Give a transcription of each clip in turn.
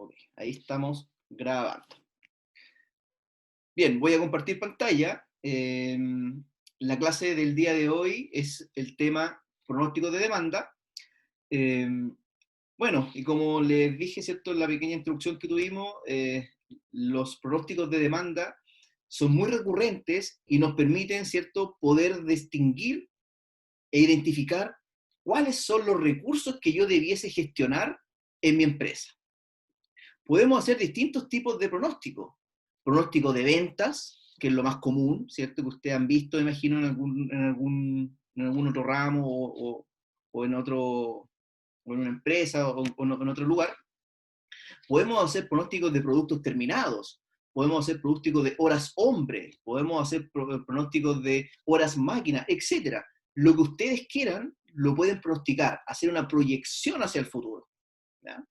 Ok, ahí estamos grabando. Bien, voy a compartir pantalla. La clase del día de hoy es el tema pronóstico de demanda. Eh, bueno, y como les dije, ¿cierto?, en la pequeña introducción que tuvimos, los pronósticos de demanda son muy recurrentes y nos permiten, ¿cierto?, poder distinguir e identificar cuáles son los recursos que yo debiese gestionar en mi empresa. Podemos hacer distintos tipos de pronósticos. Pronóstico de ventas, que es lo más común, ¿cierto? Que ustedes han visto, imagino, en algún otro ramo o en otro, o en una empresa o en otro lugar. Podemos hacer pronósticos de productos terminados, podemos hacer pronósticos de horas hombre, podemos hacer pronósticos de horas máquina, etc. Lo que ustedes quieran, lo pueden pronosticar, hacer una proyección hacia el futuro, ¿ya?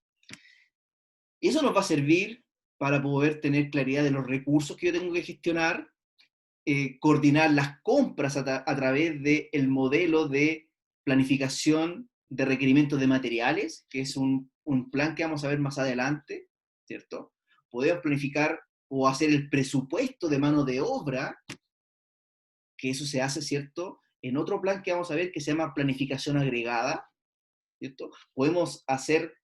Y eso nos va a servir para poder tener claridad de los recursos que yo tengo que gestionar, coordinar las compras a través del modelo de planificación de requerimientos de materiales, que es un plan que vamos a ver más adelante, ¿cierto? Podemos planificar o hacer el presupuesto de mano de obra, que eso se hace, ¿cierto?, en otro plan que vamos a ver que se llama planificación agregada, ¿cierto? Podemos hacer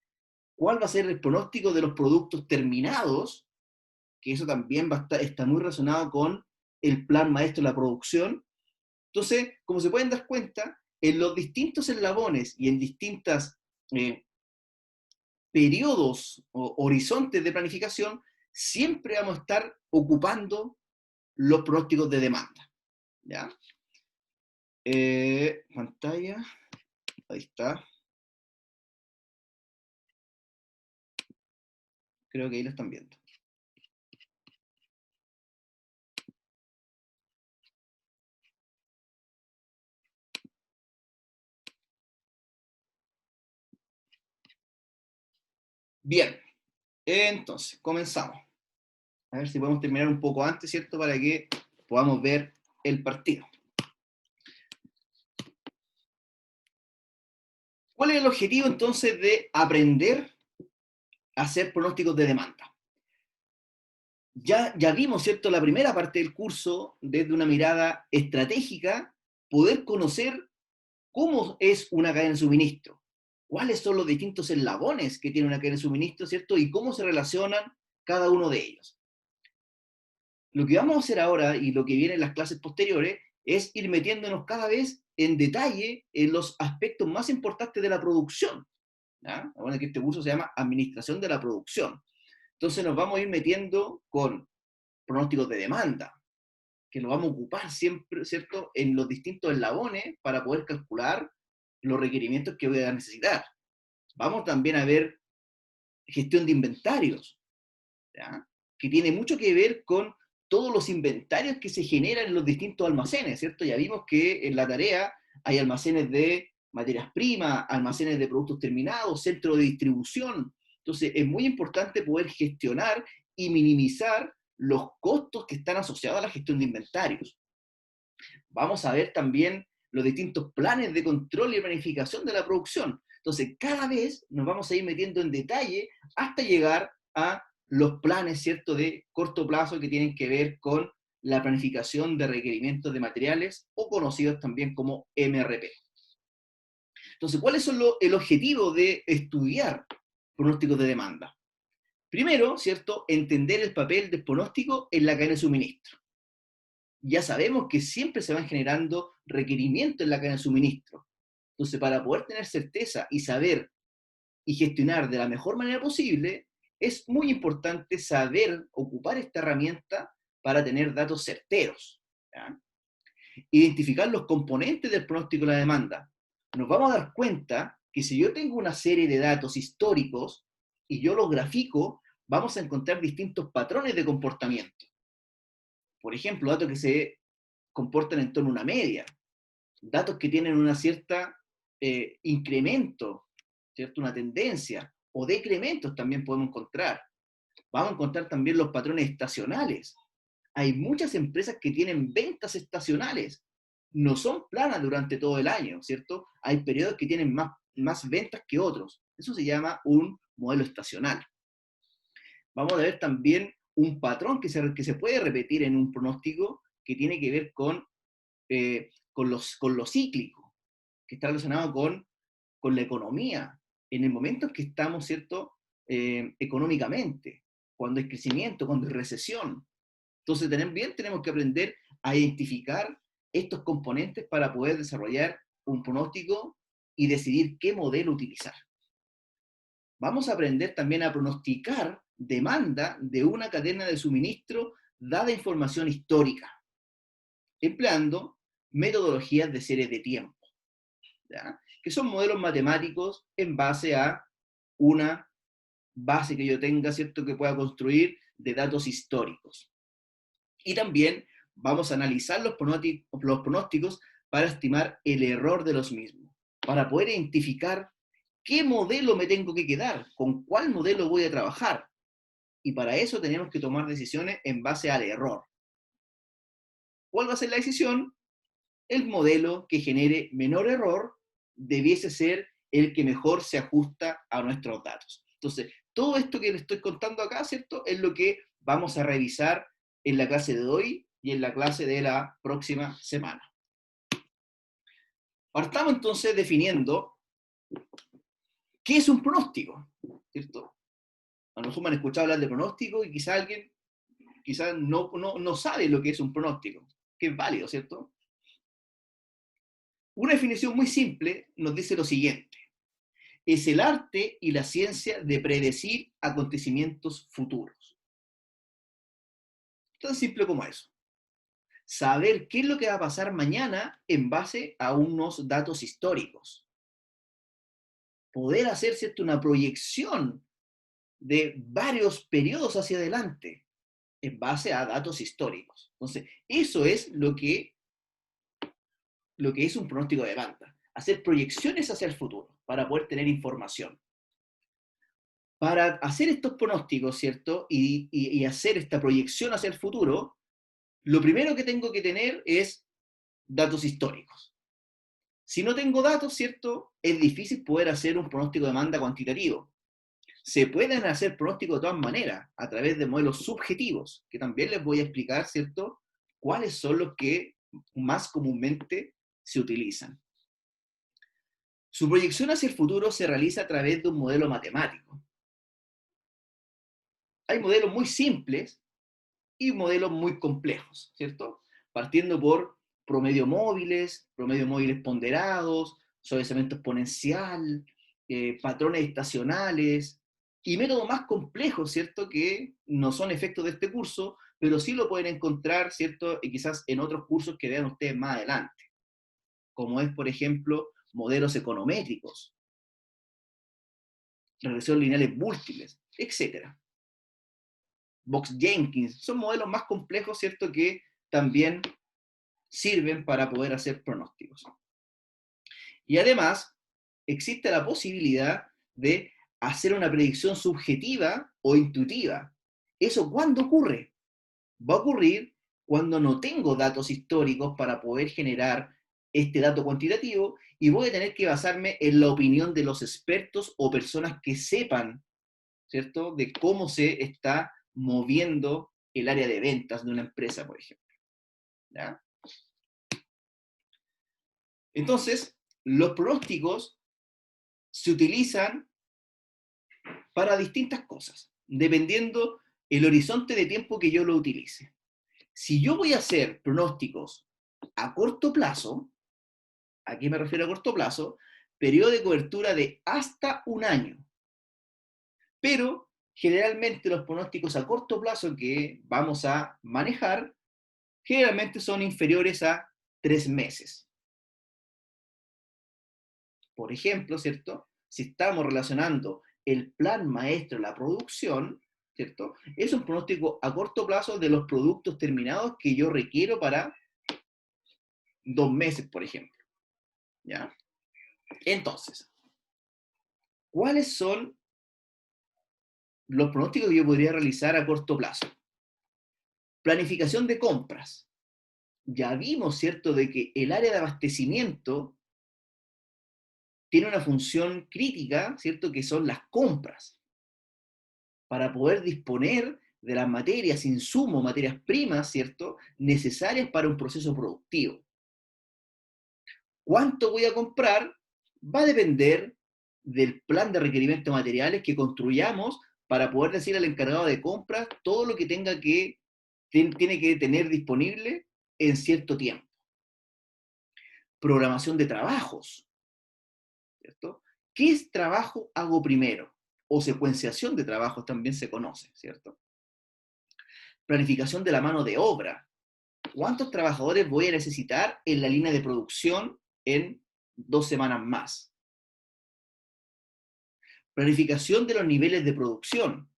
cuál va a ser el pronóstico de los productos terminados, que eso también está muy relacionado con el plan maestro de la producción. Entonces, como se pueden dar cuenta, en los distintos eslabones y en distintos periodos o horizontes de planificación, siempre vamos a estar ocupando los pronósticos de demanda, ¿ya? Pantalla, ahí está. Creo que ahí lo están viendo. Bien, entonces, comenzamos. A ver si podemos terminar un poco antes, ¿cierto? Para que podamos ver el partido. ¿Cuál es el objetivo entonces de aprender a hacer pronósticos de demanda? Ya vimos, ¿cierto?, la primera parte del curso, desde una mirada estratégica, poder conocer cómo es una cadena de suministro, cuáles son los distintos eslabones que tiene una cadena de suministro, ¿cierto?, y cómo se relacionan cada uno de ellos. Lo que vamos a hacer ahora, y lo que viene en las clases posteriores, es ir metiéndonos cada vez en detalle en los aspectos más importantes de la producción, ¿ya? Bueno, que este curso se llama Administración de la Producción. Entonces nos vamos a ir metiendo con pronósticos de demanda, que lo vamos a ocupar siempre, ¿cierto?, en los distintos eslabones para poder calcular los requerimientos que voy a necesitar. Vamos también a ver gestión de inventarios, ¿ya?, que tiene mucho que ver con todos los inventarios que se generan en los distintos almacenes, ¿cierto? Ya vimos que en la tarea hay almacenes de materias primas, almacenes de productos terminados, centros de distribución. Entonces es muy importante poder gestionar y minimizar los costos que están asociados a la gestión de inventarios. Vamos a ver también los distintos planes de control y planificación de la producción. Entonces, cada vez nos vamos a ir metiendo en detalle hasta llegar a los planes, ¿cierto?, de corto plazo que tienen que ver con la planificación de requerimientos de materiales o conocidos también como MRP. Entonces, ¿cuál es el objetivo de estudiar pronósticos de demanda? Primero, ¿cierto?, entender el papel del pronóstico en la cadena de suministro. Ya sabemos que siempre se van generando requerimientos en la cadena de suministro. Entonces, para poder tener certeza y saber y gestionar de la mejor manera posible, es muy importante saber ocupar esta herramienta para tener datos certeros, ¿ya? Identificar los componentes del pronóstico de la demanda. Nos vamos a dar cuenta que si yo tengo una serie de datos históricos y yo los grafico, vamos a encontrar distintos patrones de comportamiento. Por ejemplo, datos que se comportan en torno a una media, datos que tienen una cierta incremento, ¿cierto?, una tendencia, o decrementos también podemos encontrar. Vamos a encontrar también los patrones estacionales. Hay muchas empresas que tienen ventas estacionales, no son planas durante todo el año, ¿cierto? Hay periodos que tienen más ventas que otros. Eso se llama un modelo estacional. vamos a ver también un patrón que se puede repetir en un pronóstico que tiene que ver con lo cíclico, que está relacionado con la economía, en el momento en que estamos, ¿cierto? Económicamente, cuando hay crecimiento, cuando hay recesión. Entonces, tenemos que aprender a identificar estos componentes para poder desarrollar un pronóstico y decidir qué modelo utilizar. Vamos a aprender también a pronosticar demanda de una cadena de suministro dada información histórica, empleando metodologías de series de tiempo, ¿ya? Que son modelos matemáticos en base a una base que yo tenga, ¿cierto?, que pueda construir de datos históricos. Y también vamos a analizar los pronósticos para estimar el error de los mismos, para poder identificar qué modelo me tengo que quedar, con cuál modelo voy a trabajar. Y para eso tenemos que tomar decisiones en base al error. ¿Cuál va a ser la decisión? El modelo que genere menor error debiese ser el que mejor se ajusta a nuestros datos. Entonces, todo esto que les estoy contando acá, ¿cierto?, es lo que vamos a revisar en la clase de hoy y en la clase de la próxima semana. Partamos entonces definiendo qué es un pronóstico, ¿cierto? A lo mejor me han escuchado hablar de pronóstico y quizá alguien no sabe lo que es un pronóstico, que es válido, ¿cierto? Una definición muy simple nos dice lo siguiente: es el arte y la ciencia de predecir acontecimientos futuros. Tan simple como eso. Saber qué es lo que va a pasar mañana en base a unos datos históricos. Poder hacer, ¿cierto?, una proyección de varios periodos hacia adelante en base a datos históricos. Entonces, eso es lo que es un pronóstico de demanda. Hacer proyecciones hacia el futuro para poder tener información. Para hacer estos pronósticos, ¿cierto? Y hacer esta proyección hacia el futuro, lo primero que tengo que tener es datos históricos. Si no tengo datos, ¿cierto?, es difícil poder hacer un pronóstico de demanda cuantitativo. Se pueden hacer pronósticos de todas maneras, a través de modelos subjetivos, que también les voy a explicar, ¿cierto?, cuáles son los que más comúnmente se utilizan. Su proyección hacia el futuro se realiza a través de un modelo matemático. Hay modelos muy simples y modelos muy complejos, ¿cierto? Partiendo por promedio móviles ponderados, suavizamiento exponencial, patrones estacionales y métodos más complejos, ¿cierto? Que no son efectos de este curso, pero sí lo pueden encontrar, ¿cierto?, y quizás en otros cursos que vean ustedes más adelante, como es, por ejemplo, modelos econométricos, regresiones lineales múltiples, etcétera. Box-Jenkins, son modelos más complejos, ¿cierto?, que también sirven para poder hacer pronósticos. Y además, existe la posibilidad de hacer una predicción subjetiva o intuitiva. ¿Eso cuándo ocurre? Va a ocurrir cuando no tengo datos históricos para poder generar este dato cuantitativo y voy a tener que basarme en la opinión de los expertos o personas que sepan, ¿cierto?, de cómo se está moviendo el área de ventas de una empresa, por ejemplo. ¿Ya? Entonces, los pronósticos se utilizan para distintas cosas, dependiendo el horizonte de tiempo que yo lo utilice. Si yo voy a hacer pronósticos a corto plazo, ¿a qué me refiero a corto plazo? Periodo de cobertura de hasta un año. Pero generalmente los pronósticos a corto plazo que vamos a manejar, generalmente son inferiores a 3 meses. Por ejemplo, ¿cierto? Si estamos relacionando el plan maestro, la producción, ¿cierto? Es un pronóstico a corto plazo de los productos terminados que yo requiero para 2 meses, por ejemplo. ¿Ya? Entonces, ¿cuáles son los pronósticos que yo podría realizar a corto plazo? Planificación de compras. Ya vimos, ¿cierto?, de que el área de abastecimiento tiene una función crítica, ¿cierto?, que son las compras. para poder disponer de las materias, insumos, materias primas, ¿cierto?, necesarias para un proceso productivo. ¿Cuánto voy a comprar? Va a depender del plan de requerimientos materiales que construyamos para poder decir al encargado de compras todo lo que tiene que tener disponible en cierto tiempo. Programación de trabajos, ¿cierto? ¿Qué trabajo hago primero? O secuenciación de trabajos también se conoce, ¿cierto? Planificación de la mano de obra. ¿Cuántos trabajadores voy a necesitar en la línea de producción en 2 semanas más? Planificación de los niveles de producción,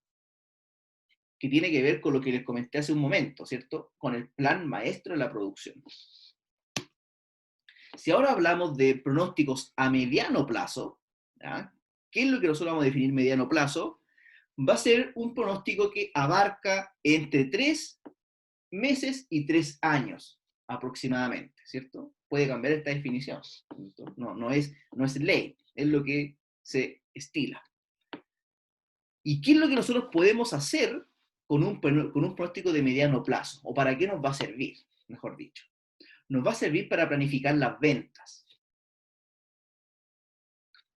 que tiene que ver con lo que les comenté hace un momento, ¿cierto? Con el plan maestro de la producción. Si ahora hablamos de pronósticos a mediano plazo, ¿ya? ¿Qué es lo que nosotros vamos a definir mediano plazo? Va a ser un pronóstico que abarca entre 3 meses y 3 años aproximadamente, ¿cierto? Puede cambiar esta definición, ¿cierto? No es ley, es lo que se estila. ¿Y qué es lo que nosotros podemos hacer con un pronóstico de mediano plazo? ¿O para qué nos va a servir, mejor dicho? Nos va a servir para planificar las ventas.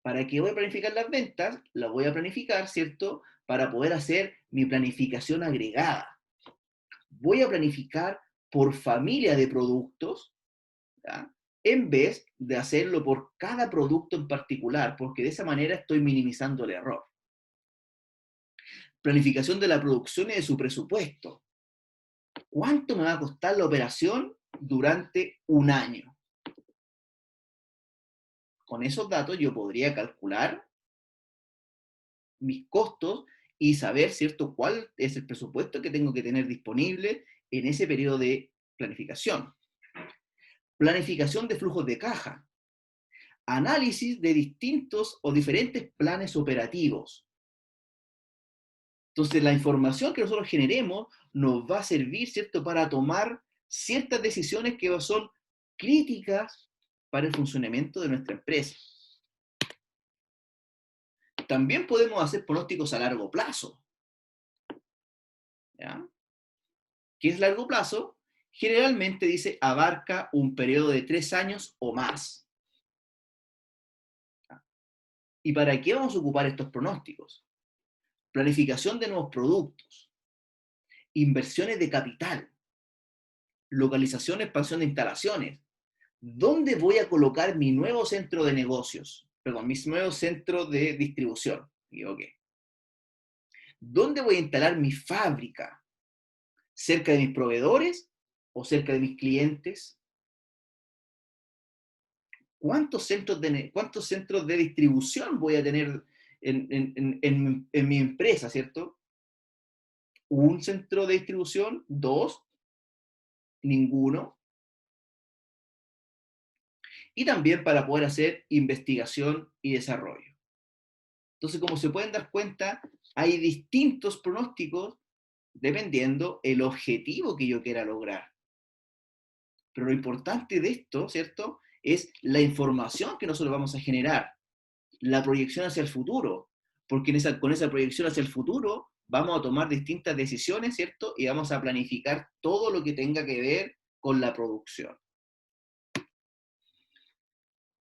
¿Para qué voy a planificar las ventas? Las voy a planificar, ¿cierto? Para poder hacer mi planificación agregada. Voy a planificar por familia de productos, ¿ya?, en vez de hacerlo por cada producto en particular, porque de esa manera estoy minimizando el error. Planificación de la producción y de su presupuesto. ¿Cuánto me va a costar la operación durante un año? Con esos datos yo podría calcular mis costos y saber, ¿cierto?, cuál es el presupuesto que tengo que tener disponible en ese periodo de planificación. Planificación de flujos de caja. Análisis de distintos o diferentes planes operativos. Entonces, la información que nosotros generemos nos va a servir, ¿cierto?, para tomar ciertas decisiones que son críticas para el funcionamiento de nuestra empresa. También podemos hacer pronósticos a largo plazo, ¿ya? ¿Qué es largo plazo? Generalmente dice abarca un periodo de 3 años o más. ¿Y para qué vamos a ocupar estos pronósticos? Planificación de nuevos productos, inversiones de capital, localización, expansión de instalaciones. ¿Dónde voy a colocar mi nuevo centro de negocios? Perdón, mi nuevo centro de distribución. Me equivoqué. ¿Dónde voy a instalar mi fábrica? ¿Cerca de mis proveedores o cerca de mis clientes? ¿Cuántos centros de distribución voy a tener en mi empresa, ¿cierto? ¿Un centro de distribución? ¿Dos? ¿Ninguno? Y también para poder hacer investigación y desarrollo. Entonces, como se pueden dar cuenta, hay distintos pronósticos dependiendo el objetivo que yo quiera lograr. Pero lo importante de esto, ¿cierto?, es la información que nosotros vamos a generar, la proyección hacia el futuro, porque con esa proyección hacia el futuro vamos a tomar distintas decisiones, ¿cierto? Y vamos a planificar todo lo que tenga que ver con la producción.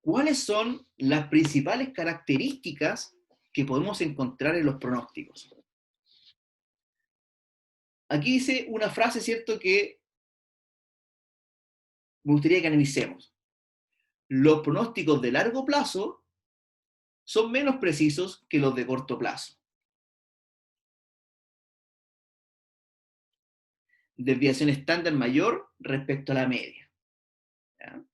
¿Cuáles son las principales características que podemos encontrar en los pronósticos? Aquí dice una frase, ¿cierto?, que me gustaría que analicemos. Los pronósticos de largo plazo son menos precisos que los de corto plazo. Desviación estándar mayor respecto a la media, ¿ya?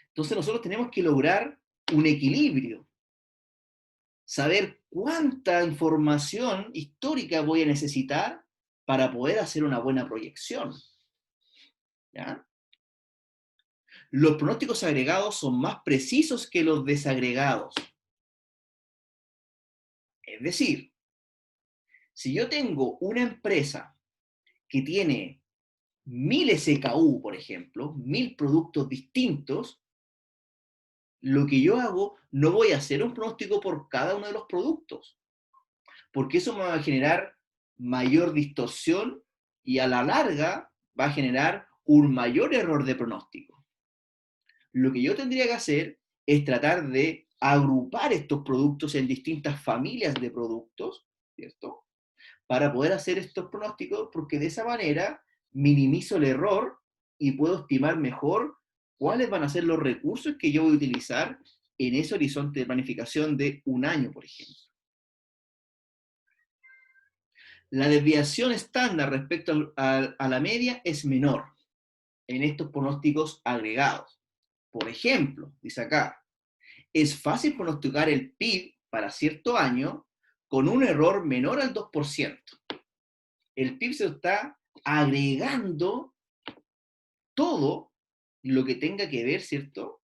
Entonces nosotros tenemos que lograr un equilibrio, saber cuánta información histórica voy a necesitar para poder hacer una buena proyección, ¿ya? Los pronósticos agregados son más precisos que los desagregados. Es decir, si yo tengo una empresa que tiene 1000 SKU, por ejemplo, 1000 productos distintos, lo que yo hago, no voy a hacer un pronóstico por cada uno de los productos. porque eso me va a generar mayor distorsión y a la larga va a generar un mayor error de pronóstico. Lo que yo tendría que hacer es tratar de agrupar estos productos en distintas familias de productos, ¿cierto? Para poder hacer estos pronósticos, porque de esa manera minimizo el error y puedo estimar mejor cuáles van a ser los recursos que yo voy a utilizar en ese horizonte de planificación de un año, por ejemplo. La desviación estándar respecto a la media es menor en estos pronósticos agregados. Por ejemplo, dice acá, es fácil pronosticar el PIB para cierto año con un error menor al 2%. El PIB se está agregando todo lo que tenga que ver, ¿cierto?,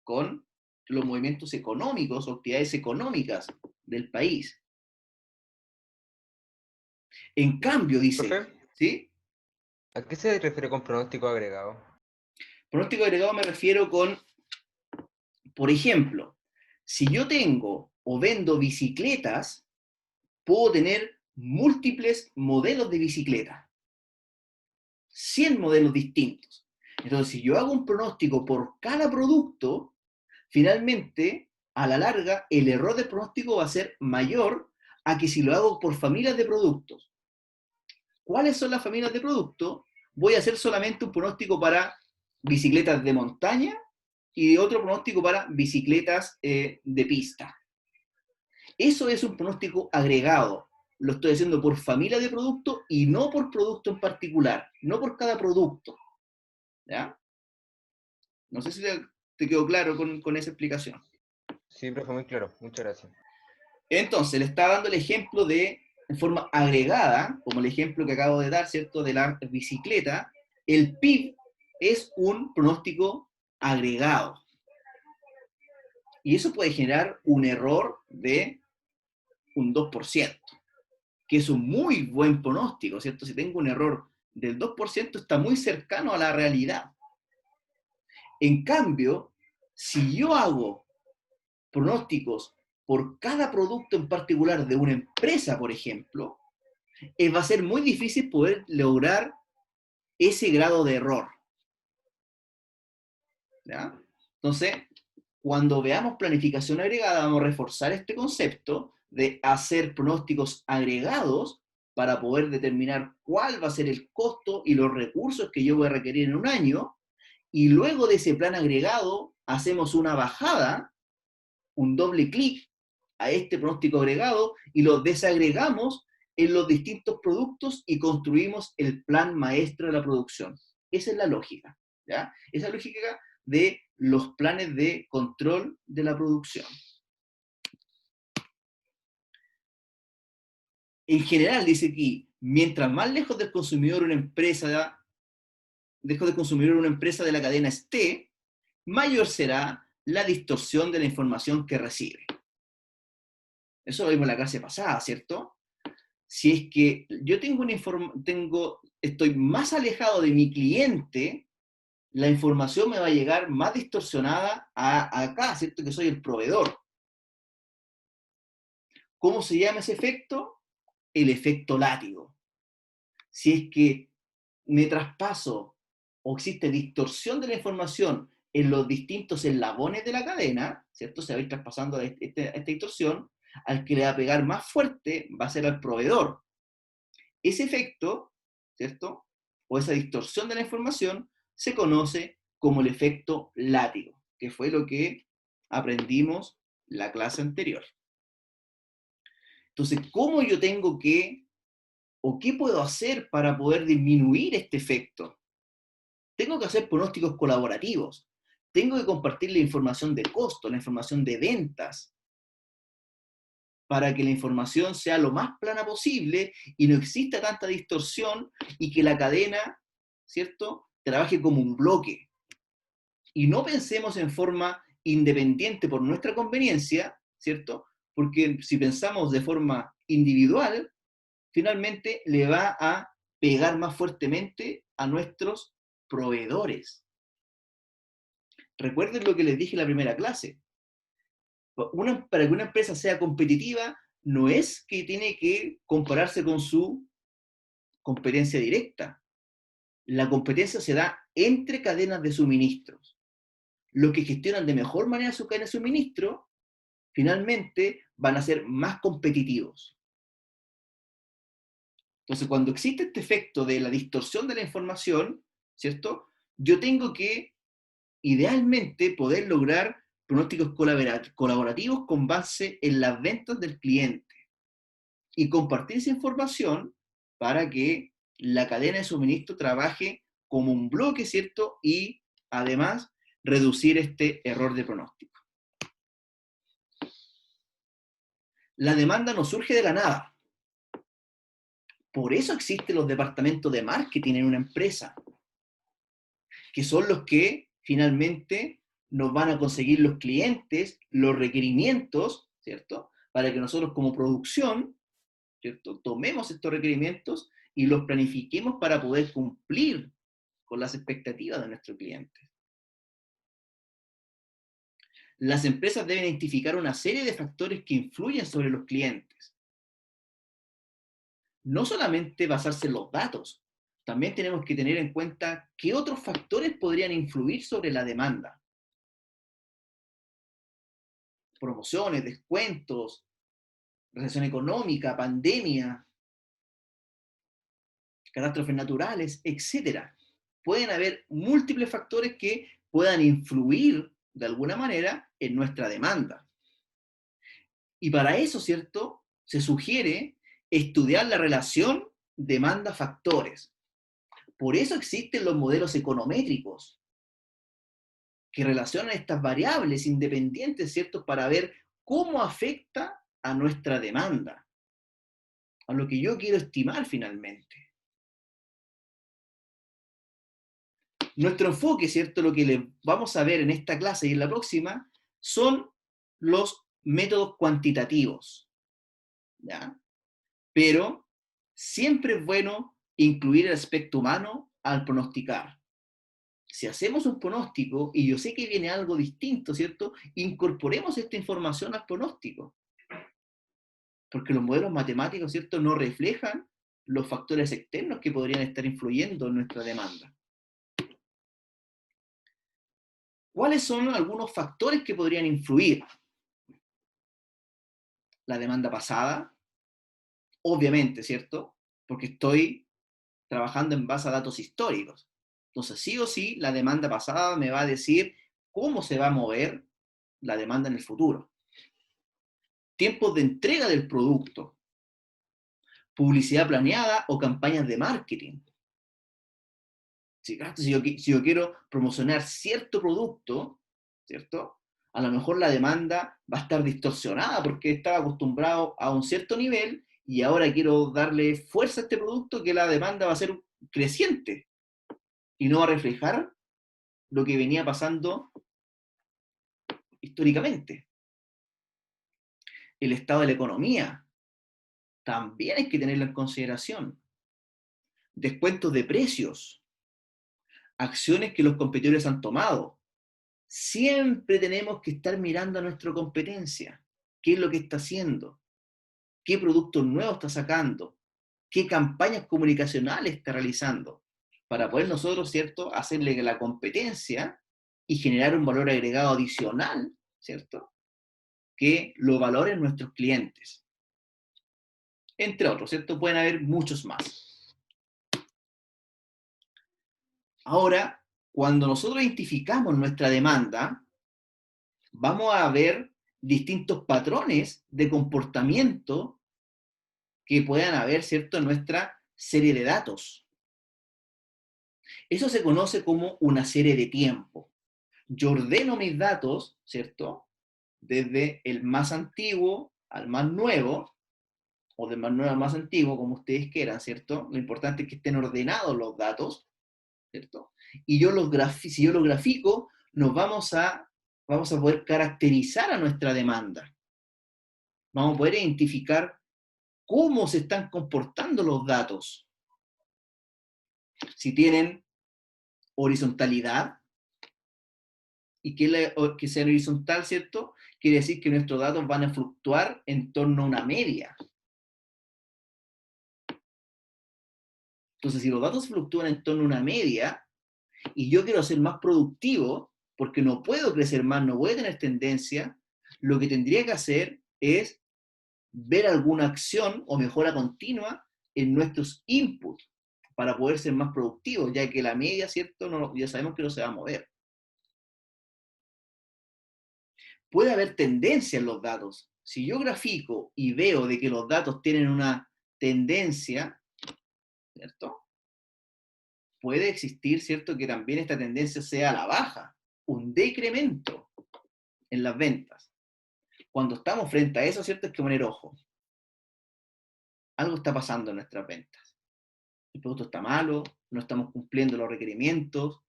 con los movimientos económicos o actividades económicas del país. En cambio, dice, Profe, ¿sí? ¿a qué se refiere con pronóstico agregado? Pronóstico agregado me refiero con, por ejemplo, si yo tengo o vendo bicicletas, puedo tener múltiples modelos de bicicleta, 100 modelos distintos. Entonces, si yo hago un pronóstico por cada producto, finalmente, a la larga, el error del pronóstico va a ser mayor a que si lo hago por familias de productos. ¿Cuáles son las familias de productos? Voy a hacer solamente un pronóstico para bicicletas de montaña y otro pronóstico para bicicletas de pista. Eso es un pronóstico agregado. Lo estoy haciendo por familia de productos y no por producto en particular, no por cada producto. ¿Ya? No sé si te quedó claro con esa explicación. Sí, profe, muy claro. Muchas gracias. Entonces, le está dando el ejemplo de forma agregada, como el ejemplo que acabo de dar, ¿cierto?, de la bicicleta. El PIB es un pronóstico agregado. Y eso puede generar un error de un 2%, que es un muy buen pronóstico, ¿cierto? Si tengo un error del 2%, está muy cercano a la realidad. En cambio, si yo hago pronósticos por cada producto en particular de una empresa, por ejemplo, va a ser muy difícil poder lograr ese grado de error. ¿Ya? Entonces, cuando veamos planificación agregada, vamos a reforzar este concepto de hacer pronósticos agregados para poder determinar cuál va a ser el costo y los recursos que yo voy a requerir en un año, y luego de ese plan agregado hacemos una bajada, un doble clic a este pronóstico agregado y lo desagregamos en los distintos productos y construimos el plan maestro de la producción. Esa es la lógica, ¿ya? Esa es la lógica de los planes de control de la producción. En general, dice aquí, mientras más lejos del consumidor una empresa, lejos del consumidor una empresa de la cadena esté, mayor será la distorsión de la información que recibe. Eso lo vimos en la clase pasada, ¿cierto? Si es que yo estoy más alejado de mi cliente, la información me va a llegar más distorsionada acá, ¿cierto? Que soy el proveedor. ¿Cómo se llama ese efecto? El efecto látigo. Si es que me traspaso o existe distorsión de la información en los distintos eslabones de la cadena, ¿cierto? Se va a ir traspasando esta distorsión, al que le va a pegar más fuerte va a ser al proveedor. Ese efecto, ¿cierto?, o esa distorsión de la información se conoce como el efecto látigo, que fue lo que aprendimos la clase anterior. Entonces, ¿cómo yo tengo que, o qué puedo hacer para poder disminuir este efecto? Tengo que hacer pronósticos colaborativos. Tengo que compartir la información de costo, la información de ventas, para que la información sea lo más plana posible y no exista tanta distorsión y que la cadena, ¿cierto?, trabaje como un bloque. Y no pensemos en forma independiente por nuestra conveniencia, ¿cierto? Porque si pensamos de forma individual, finalmente le va a pegar más fuertemente a nuestros proveedores. Recuerden lo que les dije en la primera clase. Para que una empresa sea competitiva, no es que tiene que compararse con su competencia directa. La competencia se da entre cadenas de suministros. Los que gestionan de mejor manera su cadena de suministro, finalmente van a ser más competitivos. Entonces, cuando existe este efecto de la distorsión de la información, ¿cierto? Yo tengo que, idealmente, poder lograr pronósticos colaborativos con base en las ventas del cliente y compartir esa información para que la cadena de suministro trabaje como un bloque, ¿cierto? Y además reducir este error de pronóstico. La demanda no surge de la nada. Por eso existen los departamentos de marketing en una empresa, que son los que finalmente nos van a conseguir los clientes, los requerimientos, ¿cierto? Para que nosotros como producción, ¿cierto? Tomemos estos requerimientos y los planifiquemos para poder cumplir con las expectativas de nuestros clientes. Las empresas deben identificar una serie de factores que influyen sobre los clientes. No solamente basarse en los datos, también tenemos que tener en cuenta qué otros factores podrían influir sobre la demanda. Promociones, descuentos, recesión económica, pandemia, catástrofes naturales, etcétera. Pueden haber múltiples factores que puedan influir de alguna manera en nuestra demanda. Y para eso, ¿cierto? Se sugiere estudiar la relación demanda-factores. Por eso existen los modelos econométricos que relacionan estas variables independientes, ¿cierto? Para ver cómo afecta a nuestra demanda, a lo que yo quiero estimar finalmente. Nuestro enfoque, ¿cierto? Lo que le vamos a ver en esta clase y en la próxima son los métodos cuantitativos, ¿ya? Pero siempre es bueno incluir el aspecto humano al pronosticar. Si hacemos un pronóstico y yo sé que viene algo distinto, ¿cierto? Incorporemos esta información al pronóstico. Porque los modelos matemáticos, ¿cierto? No reflejan los factores externos que podrían estar influyendo en nuestra demanda. ¿Cuáles son algunos factores que podrían influir? La demanda pasada, obviamente, ¿cierto? Porque estoy trabajando en base a datos históricos. Entonces, sí o sí, la demanda pasada me va a decir cómo se va a mover la demanda en el futuro. Tiempos de entrega del producto, publicidad planeada o campañas de marketing. Si yo quiero promocionar cierto producto, ¿cierto? A lo mejor la demanda va a estar distorsionada porque estaba acostumbrado a un cierto nivel y ahora quiero darle fuerza a este producto, que la demanda va a ser creciente y no va a reflejar lo que venía pasando históricamente. El estado de la economía también hay que tenerlo en consideración. Descuentos de precios, acciones que los competidores han tomado. Siempre tenemos que estar mirando a nuestra competencia. ¿Qué es lo que está haciendo? ¿Qué productos nuevos está sacando? ¿Qué campañas comunicacionales está realizando? Para poder nosotros, ¿cierto?, hacerle la competencia y generar un valor agregado adicional, ¿cierto?, que lo valoren nuestros clientes. Entre otros, ¿cierto? Pueden haber muchos más. Ahora, cuando nosotros identificamos nuestra demanda, vamos a ver distintos patrones de comportamiento que puedan haber, ¿cierto?, en nuestra serie de datos. Eso se conoce como una serie de tiempo. Yo ordeno mis datos, ¿cierto?, desde el más antiguo al más nuevo, o del más nuevo al más antiguo, como ustedes quieran, ¿cierto? Lo importante es que estén ordenados los datos, ¿cierto? Y si yo lo grafico, vamos a poder caracterizar a nuestra demanda. Vamos a poder identificar cómo se están comportando los datos. Si tienen horizontalidad, y que sea horizontal, ¿cierto? quiere decir que nuestros datos van a fluctuar en torno a una media. Entonces, si los datos fluctúan en torno a una media, y yo quiero ser más productivo, porque no puedo crecer más, no voy a tener tendencia, lo que tendría que hacer es ver alguna acción o mejora continua en nuestros inputs para poder ser más productivos, ya que la media, ¿cierto? No, ya sabemos que no se va a mover. Puede haber tendencia en los datos. Si yo grafico y veo de que los datos tienen una tendencia, ¿cierto? Puede existir, ¿cierto?, que también esta tendencia sea a la baja, un decremento en las ventas. Cuando estamos frente a eso, ¿cierto?, hay que poner ojo. Algo está pasando en nuestras ventas. El producto está malo, no estamos cumpliendo los requerimientos,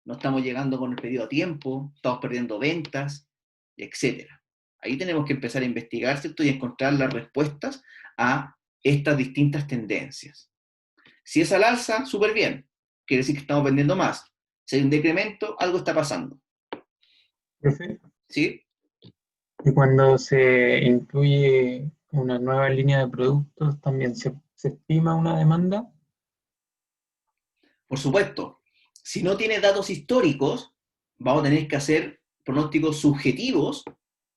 no estamos llegando con el pedido a tiempo, estamos perdiendo ventas, etc. Ahí tenemos que empezar a investigar, ¿cierto?, y encontrar las respuestas a estas distintas tendencias. Si es al alza, súper bien, quiere decir que estamos vendiendo más. Si hay un decremento, algo está pasando. Profe, ¿Sí? y cuando se incluye una nueva línea de productos, ¿también se estima una demanda? Por supuesto, si no tiene datos históricos, vamos a tener que hacer pronósticos subjetivos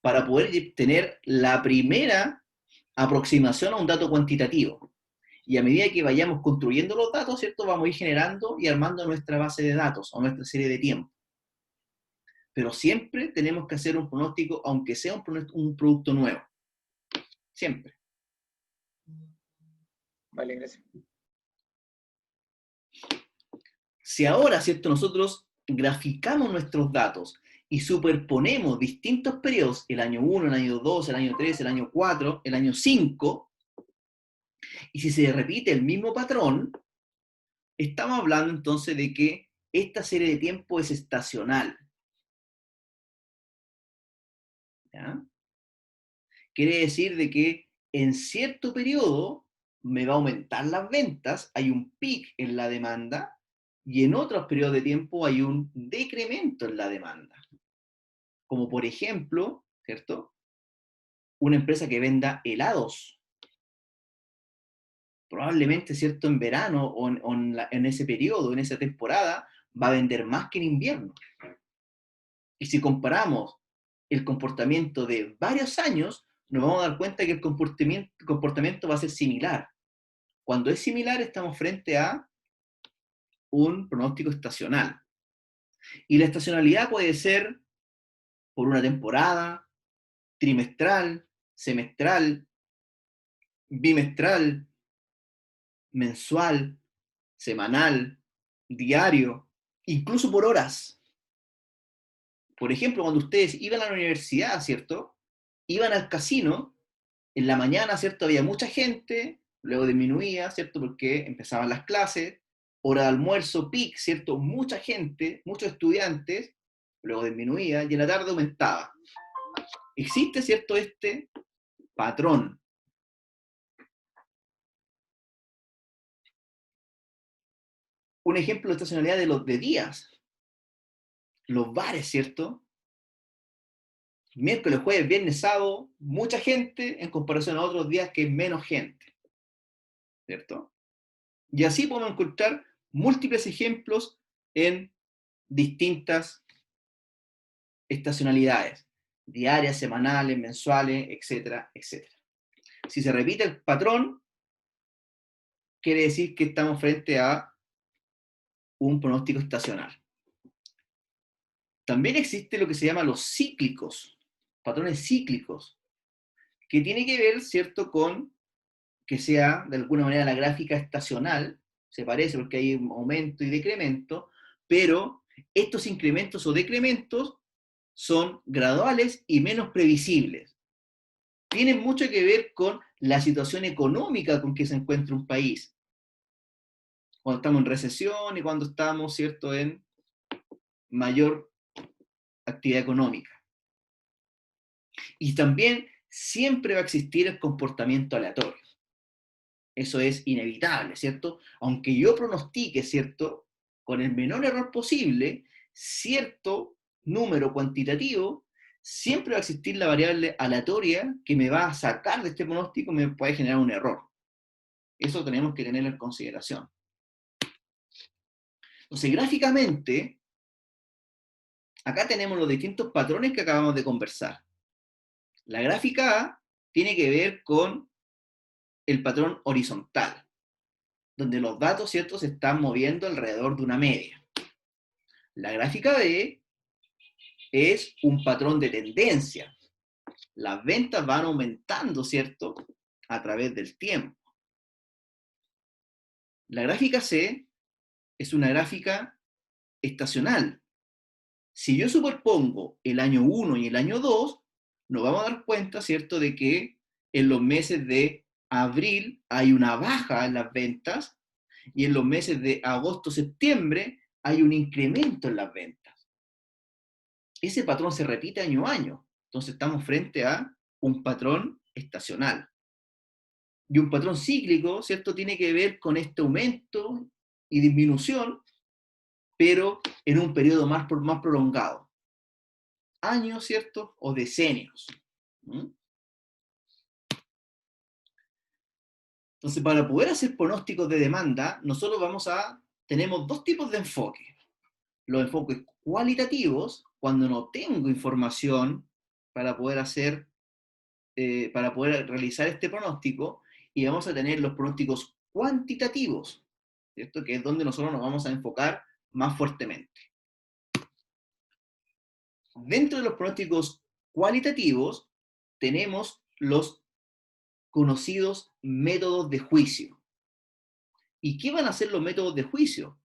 para poder tener la primera aproximación a un dato cuantitativo. Y a medida que vayamos construyendo los datos, ¿cierto?, vamos a ir generando y armando nuestra base de datos o nuestra serie de tiempo. Pero siempre tenemos que hacer un pronóstico, aunque sea un producto nuevo. Siempre. Vale, gracias. Si ahora, ¿cierto?, nosotros graficamos nuestros datos y superponemos distintos periodos, el año 1, el año 2, el año 3, el año 4, el año 5, y si se repite el mismo patrón, estamos hablando entonces de que esta serie de tiempo es estacional. ¿Ya? Quiere decir de que en cierto periodo me va a aumentar las ventas, hay un pic en la demanda, y en otros periodos de tiempo hay un decremento en la demanda. Como por ejemplo, ¿cierto?, una empresa que venda helados. Probablemente, ¿cierto?, en verano o en ese periodo, en esa temporada, va a vender más que en invierno. Y si comparamos el comportamiento de varios años, nos vamos a dar cuenta que el comportamiento va a ser similar. Cuando es similar, estamos frente a un pronóstico estacional. Y la estacionalidad puede ser por una temporada, trimestral, semestral, bimestral, mensual, semanal, diario, incluso por horas. Por ejemplo, cuando ustedes iban a la universidad, ¿cierto?, iban al casino, en la mañana, ¿cierto?, había mucha gente, luego disminuía, ¿cierto?, porque empezaban las clases, hora de almuerzo, pic, ¿cierto?, mucha gente, muchos estudiantes, luego disminuía, y en la tarde aumentaba. Existe, ¿cierto?, este patrón. Un ejemplo de estacionalidad de los de días. Los bares, ¿cierto? Miércoles, jueves, viernes, sábado, mucha gente en comparación a otros días que es menos gente, ¿cierto? Y así podemos encontrar múltiples ejemplos en distintas estacionalidades, diarias, semanales, mensuales, etcétera, etcétera. Si se repite el patrón, quiere decir que estamos frente a un pronóstico estacional. También existe lo que se llama los cíclicos, patrones cíclicos, que tiene que ver, ¿cierto?, con que sea de alguna manera la gráfica estacional, se parece porque hay un aumento y decremento, pero estos incrementos o decrementos son graduales y menos previsibles. Tienen mucho que ver con la situación económica con que se encuentra un país. Cuando estamos en recesión y cuando estamos, ¿cierto?, en mayor actividad económica. Y también siempre va a existir el comportamiento aleatorio. Eso es inevitable, ¿cierto? Aunque yo pronostique, ¿cierto?, con el menor error posible, cierto número cuantitativo, siempre va a existir la variable aleatoria que me va a sacar de este pronóstico y me puede generar un error. Eso tenemos que tenerlo en consideración. Entonces, gráficamente, acá tenemos los distintos patrones que acabamos de conversar. La gráfica A tiene que ver con el patrón horizontal, donde los datos, ¿cierto?, se están moviendo alrededor de una media. La gráfica B es un patrón de tendencia. Las ventas van aumentando, ¿cierto?, a través del tiempo. La gráfica C es una gráfica estacional. Si yo superpongo el año 1 y el año 2, nos vamos a dar cuenta, ¿cierto?, de que en los meses de abril hay una baja en las ventas y en los meses de agosto-septiembre hay un incremento en las ventas. Ese patrón se repite año a año. Entonces estamos frente a un patrón estacional. Y un patrón cíclico, ¿cierto?, tiene que ver con este aumento y disminución, pero en un periodo más prolongado. Años, ¿cierto?, o decenios. Entonces, para poder hacer pronósticos de demanda, nosotros tenemos dos tipos de enfoque. Los enfoques cualitativos, cuando no tengo información para poder realizar este pronóstico, y vamos a tener los pronósticos cuantitativos, ¿cierto?, que es donde nosotros nos vamos a enfocar más fuertemente. Dentro de los pronósticos cualitativos tenemos los conocidos métodos de juicio. ¿Y qué van a ser los métodos de juicio?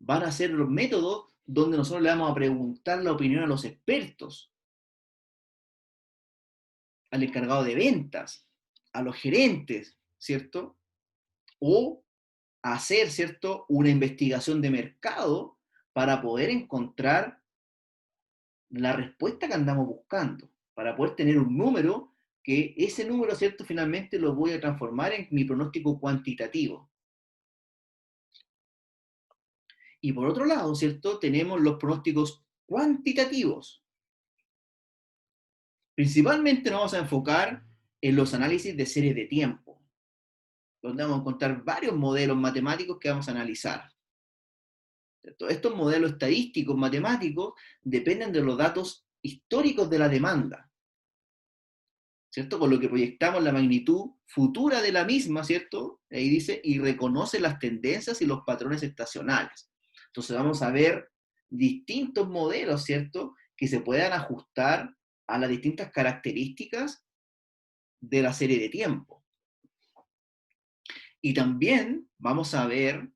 Van a ser los métodos donde nosotros le vamos a preguntar la opinión a los expertos, al encargado de ventas, a los gerentes, ¿cierto? O hacer, ¿cierto?, una investigación de mercado para poder encontrar la respuesta que andamos buscando, para poder tener un número, que ese número, ¿cierto?, finalmente lo voy a transformar en mi pronóstico cuantitativo. Y por otro lado, ¿cierto?, tenemos los pronósticos cuantitativos. Principalmente nos vamos a enfocar en los análisis de series de tiempo, donde vamos a encontrar varios modelos matemáticos que vamos a analizar. ¿Cierto? Estos modelos estadísticos matemáticos dependen de los datos históricos de la demanda, ¿cierto? Con lo que proyectamos la magnitud futura de la misma, ¿cierto? Ahí dice, y reconoce las tendencias y los patrones estacionales. Entonces vamos a ver distintos modelos, ¿cierto?, que se puedan ajustar a las distintas características de la serie de tiempo. Y también vamos a ver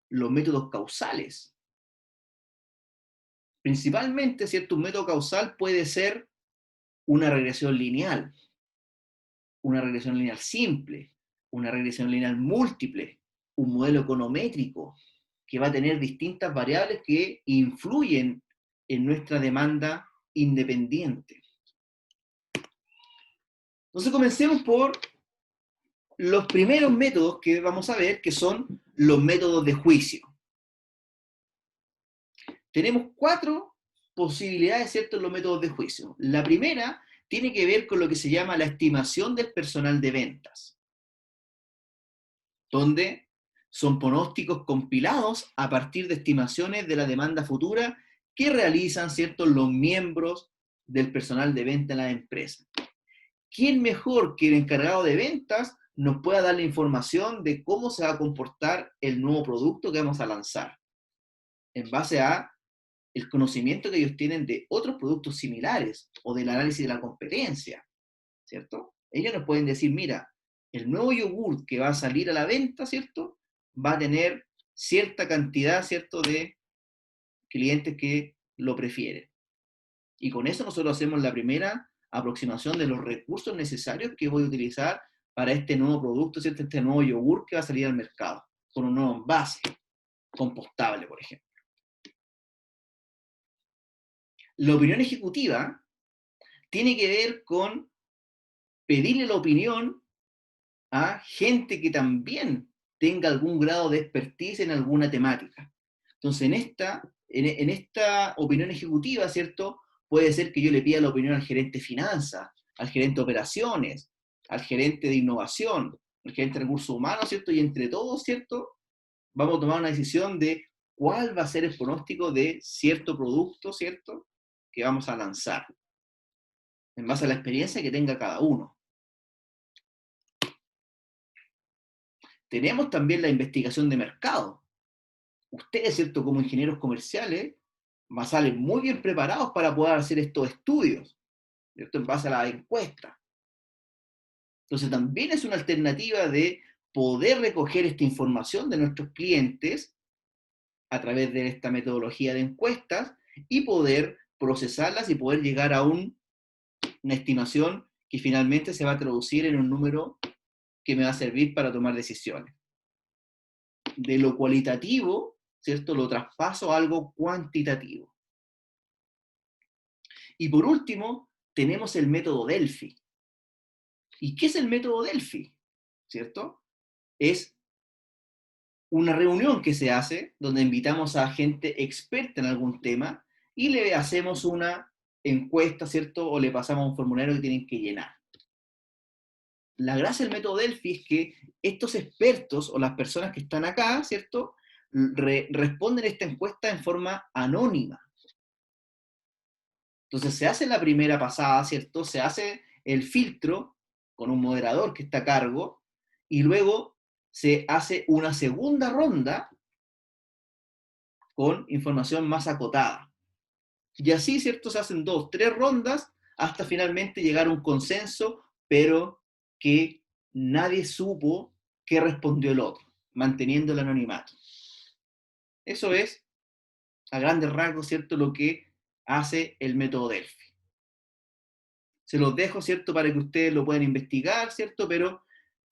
los métodos causales. Principalmente, ¿cierto?, un método causal puede ser una regresión lineal simple, una regresión lineal múltiple, un modelo econométrico, que va a tener distintas variables que influyen en nuestra demanda independiente. Entonces comencemos por los primeros métodos que vamos a ver, que son los métodos de juicio. Tenemos 4 posibilidades, ¿cierto?, en los métodos de juicio. La primera tiene que ver con lo que se llama la estimación del personal de ventas, donde son pronósticos compilados a partir de estimaciones de la demanda futura que realizan, ¿cierto?, los miembros del personal de venta en la empresa. ¿Quién mejor que el encargado de ventas nos pueda dar la información de cómo se va a comportar el nuevo producto que vamos a lanzar, en base a el conocimiento que ellos tienen de otros productos similares o del análisis de la competencia, ¿cierto? Ellos nos pueden decir, mira, el nuevo yogur que va a salir a la venta, ¿cierto?, va a tener cierta cantidad, ¿cierto?, de clientes que lo prefieren. Y con eso nosotros hacemos la primera aproximación de los recursos necesarios que voy a utilizar para este nuevo producto, ¿cierto?, este nuevo yogur que va a salir al mercado, con un nuevo envase, compostable, por ejemplo. La opinión ejecutiva tiene que ver con pedirle la opinión a gente que también tenga algún grado de expertise en alguna temática. Entonces, en esta opinión ejecutiva, ¿cierto?, puede ser que yo le pida la opinión al gerente de finanzas, al gerente de operaciones, al gerente de innovación, al gerente de recursos humanos, ¿cierto? Y entre todos, ¿cierto? Vamos a tomar una decisión de cuál va a ser el pronóstico de cierto producto, ¿cierto? Que vamos a lanzar, en base a la experiencia que tenga cada uno. Tenemos también la investigación de mercado. Ustedes, ¿cierto? Como ingenieros comerciales, salen muy bien preparados para poder hacer estos estudios, ¿cierto? En base a la encuesta. Entonces también es una alternativa de poder recoger esta información de nuestros clientes a través de esta metodología de encuestas y poder procesarlas y poder llegar a una estimación que finalmente se va a traducir en un número que me va a servir para tomar decisiones. De lo cualitativo, ¿cierto? Lo traspaso a algo cuantitativo. Y por último, tenemos el método Delphi. ¿Y qué es el método Delphi? ¿Cierto? Es una reunión que se hace donde invitamos a gente experta en algún tema y le hacemos una encuesta, ¿cierto? O le pasamos un formulario que tienen que llenar. La gracia del método Delphi es que estos expertos o las personas que están acá, ¿cierto? Responden esta encuesta en forma anónima. Entonces se hace la primera pasada, ¿cierto? Se hace el filtro con un moderador que está a cargo y luego se hace una segunda ronda con información más acotada. Y así, ¿cierto? Se hacen 2, 3 rondas hasta finalmente llegar a un consenso, pero que nadie supo qué respondió el otro, manteniendo el anonimato. Eso es, a grandes rasgos, ¿cierto? Lo que hace el método Delphi. Se los dejo, ¿cierto? Para que ustedes lo puedan investigar, ¿cierto? Pero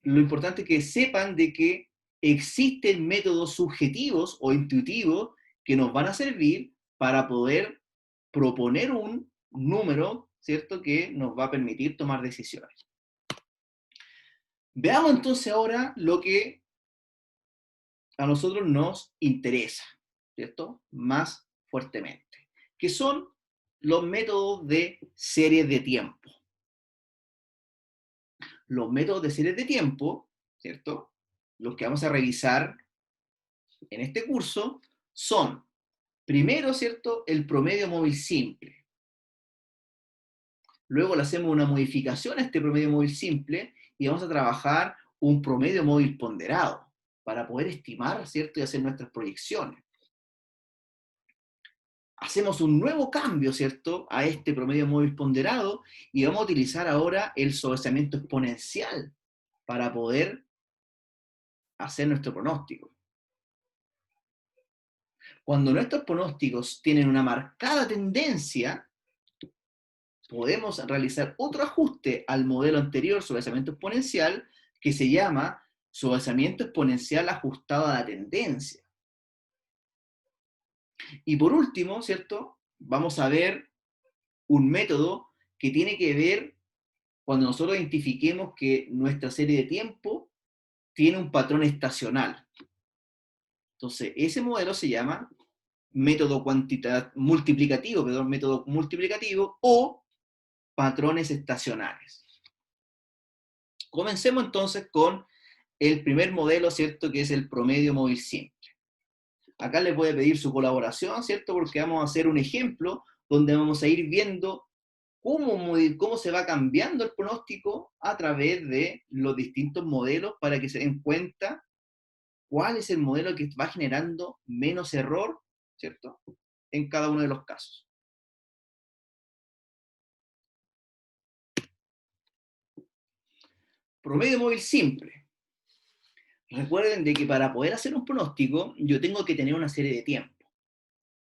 lo importante es que sepan de que existen métodos subjetivos o intuitivos que nos van a servir para poder proponer un número, ¿cierto? Que nos va a permitir tomar decisiones. Veamos entonces ahora lo que a nosotros nos interesa, ¿cierto? Más fuertemente, que son los métodos de series de tiempo. Los métodos de series de tiempo, ¿cierto? Los que vamos a revisar en este curso son, primero, ¿cierto? El promedio móvil simple. Luego le hacemos una modificación a este promedio móvil simple y vamos a trabajar un promedio móvil ponderado para poder estimar, ¿cierto? Y hacer nuestras proyecciones. Hacemos un nuevo cambio, ¿cierto? A este promedio móvil ponderado y vamos a utilizar ahora el sobresalimiento exponencial para poder hacer nuestro pronóstico. Cuando nuestros pronósticos tienen una marcada tendencia, podemos realizar otro ajuste al modelo anterior, sobresalimiento exponencial, que se llama sobresalimiento exponencial ajustado a la tendencia. Y por último, ¿cierto? Vamos a ver un método que tiene que ver cuando nosotros identifiquemos que nuestra serie de tiempo tiene un patrón estacional. Entonces, ese modelo se llama método multiplicativo o patrones estacionales. Comencemos entonces con el primer modelo, ¿cierto? Que es el promedio móvil simple. Acá les voy a pedir su colaboración, ¿cierto? Porque vamos a hacer un ejemplo donde vamos a ir viendo cómo se va cambiando el pronóstico a través de los distintos modelos para que se den cuenta cuál es el modelo que va generando menos error, ¿cierto? En cada uno de los casos. Promedio móvil simple. Recuerden de que para poder hacer un pronóstico, yo tengo que tener una serie de tiempo.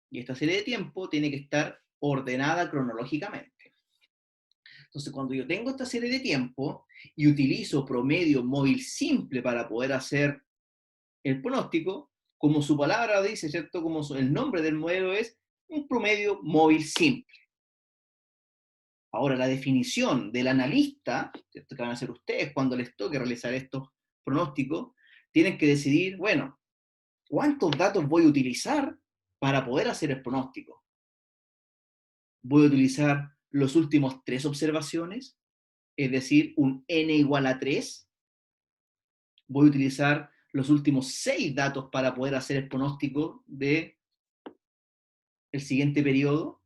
Y esta serie de tiempo tiene que estar ordenada cronológicamente. Entonces, cuando yo tengo esta serie de tiempo y utilizo promedio móvil simple para poder hacer el pronóstico, como su palabra dice, ¿cierto? Como el nombre del modelo es un promedio móvil simple. Ahora, la definición del analista, ¿cierto? Que van a hacer ustedes cuando les toque realizar estos pronósticos, tienen que decidir, bueno, ¿cuántos datos voy a utilizar para poder hacer el pronóstico? voy a utilizar los últimos 3 observaciones, es decir, un n igual a 3. Voy a utilizar los últimos 6 datos para poder hacer el pronóstico de el siguiente periodo,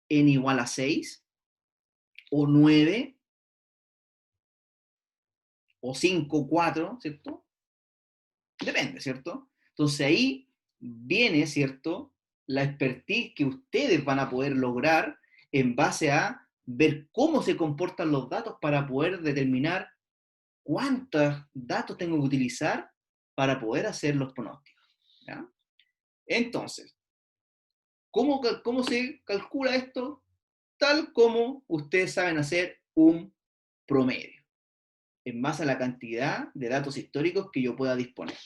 n igual a 6, o 9, o 5, 4, ¿cierto? Depende, ¿cierto? Entonces ahí viene, ¿cierto?, la expertise que ustedes van a poder lograr en base a ver cómo se comportan los datos para poder determinar cuántos datos tengo que utilizar para poder hacer los pronósticos, ¿ya? Entonces, ¿cómo se calcula esto? Tal como ustedes saben hacer un promedio, en base a la cantidad de datos históricos que yo pueda disponer.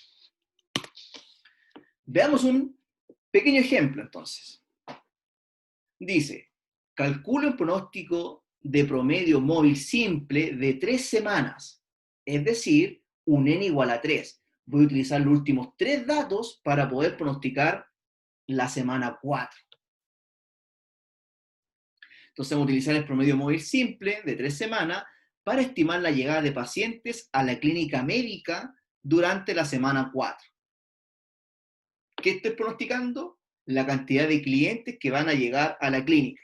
Veamos un pequeño ejemplo, entonces. Dice, calcula un pronóstico de promedio móvil simple de 3 semanas, es decir, un n igual a 3. Voy a utilizar los últimos 3 datos para poder pronosticar la semana 4. Entonces vamos a utilizar el promedio móvil simple de 3 semanas para estimar la llegada de pacientes a la clínica médica durante la semana 4. ¿Qué estoy pronosticando? La cantidad de clientes que van a llegar a la clínica.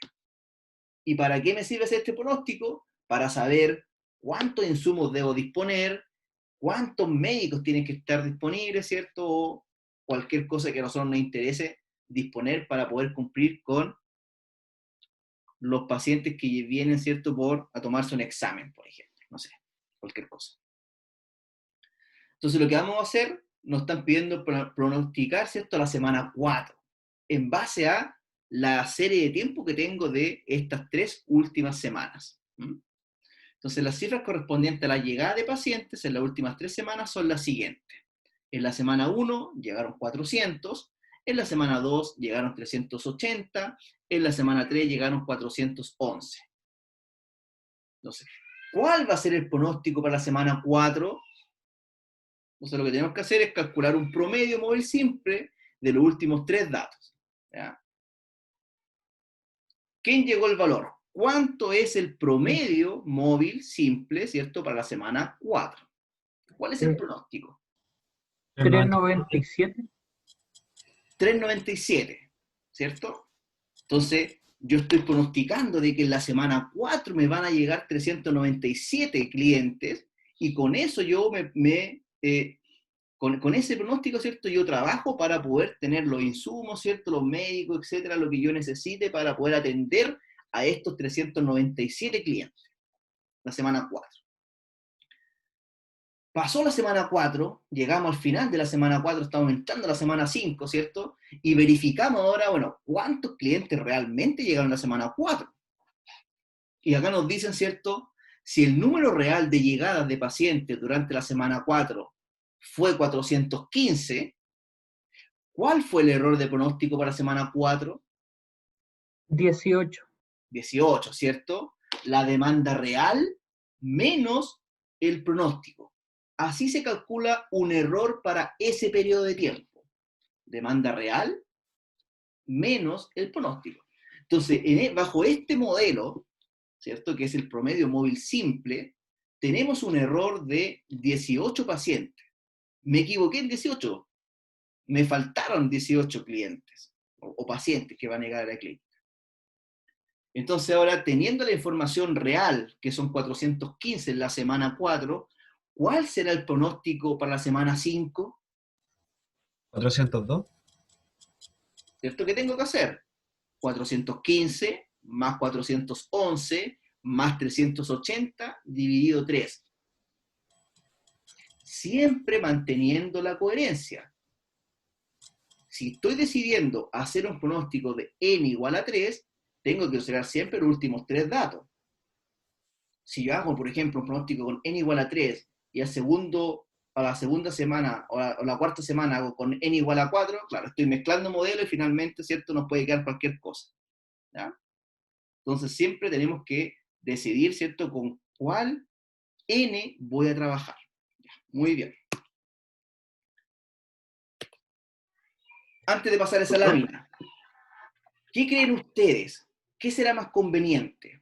¿Y para qué me sirve hacer este pronóstico? Para saber cuántos insumos debo disponer, cuántos médicos tienen que estar disponibles, ¿cierto? O cualquier cosa que a nosotros nos interese disponer para poder cumplir con los pacientes que vienen, ¿cierto?, a tomarse un examen, por ejemplo. No sé, cualquier cosa. Entonces lo que vamos a hacer, nos están pidiendo pronosticar, ¿cierto?, la semana 4, en base a la serie de tiempo que tengo de estas 3 últimas semanas. Entonces las cifras correspondientes a la llegada de pacientes en las últimas 3 semanas son las siguientes. En la semana 1 llegaron 400, en la semana 2 llegaron 380, en la semana 3 llegaron 411. Entonces, ¿cuál va a ser el pronóstico para la semana 4? Entonces lo que tenemos que hacer es calcular un promedio móvil simple de los últimos 3 datos, ¿ya? ¿Quién llegó el valor? ¿Cuánto es el promedio móvil simple, ¿cierto?, para la semana 4? ¿Cuál es el pronóstico? 397. 397, ¿cierto? Entonces, yo estoy pronosticando de que en la semana 4 me van a llegar 397 clientes, y con eso yo con ese pronóstico, ¿cierto?, yo trabajo para poder tener los insumos, ¿cierto?, los médicos, etcétera, lo que yo necesite para poder atender a estos 397 clientes, la semana 4. Pasó la semana 4, llegamos al final de la semana 4, estamos entrando a la semana 5, ¿cierto? Y verificamos ahora, bueno, cuántos clientes realmente llegaron a la semana 4. Y acá nos dicen, ¿cierto?, si el número real de llegadas de pacientes durante la semana 4 fue 415, ¿cuál fue el error de pronóstico para la semana 4? 18. 18, ¿cierto? La demanda real menos el pronóstico. Así se calcula un error para ese periodo de tiempo. Demanda real menos el pronóstico. Entonces, bajo este modelo, ¿cierto?, que es el promedio móvil simple, tenemos un error de 18 pacientes. Me equivoqué en 18. Me faltaron 18 clientes o pacientes que van a llegar a la clínica. Entonces ahora, teniendo la información real, que son 415 en la semana 4, ¿cuál será el pronóstico para la semana 5? 402. ¿Cierto? ¿Qué tengo que hacer? 415 más 411 más 380 dividido 3. Siempre manteniendo la coherencia. Si estoy decidiendo hacer un pronóstico de n igual a 3, tengo que observar siempre los últimos 3 datos. Si yo hago, por ejemplo, un pronóstico con n igual a 3 y a la segunda semana o la cuarta semana hago con n igual a 4, claro, estoy mezclando modelos y finalmente, ¿cierto?, nos puede quedar cualquier cosa, ¿ya? Entonces siempre tenemos que decidir, ¿cierto?, con cuál n voy a trabajar. Ya, muy bien. Antes de pasar esa lámina, ¿qué creen ustedes? ¿qué será más conveniente?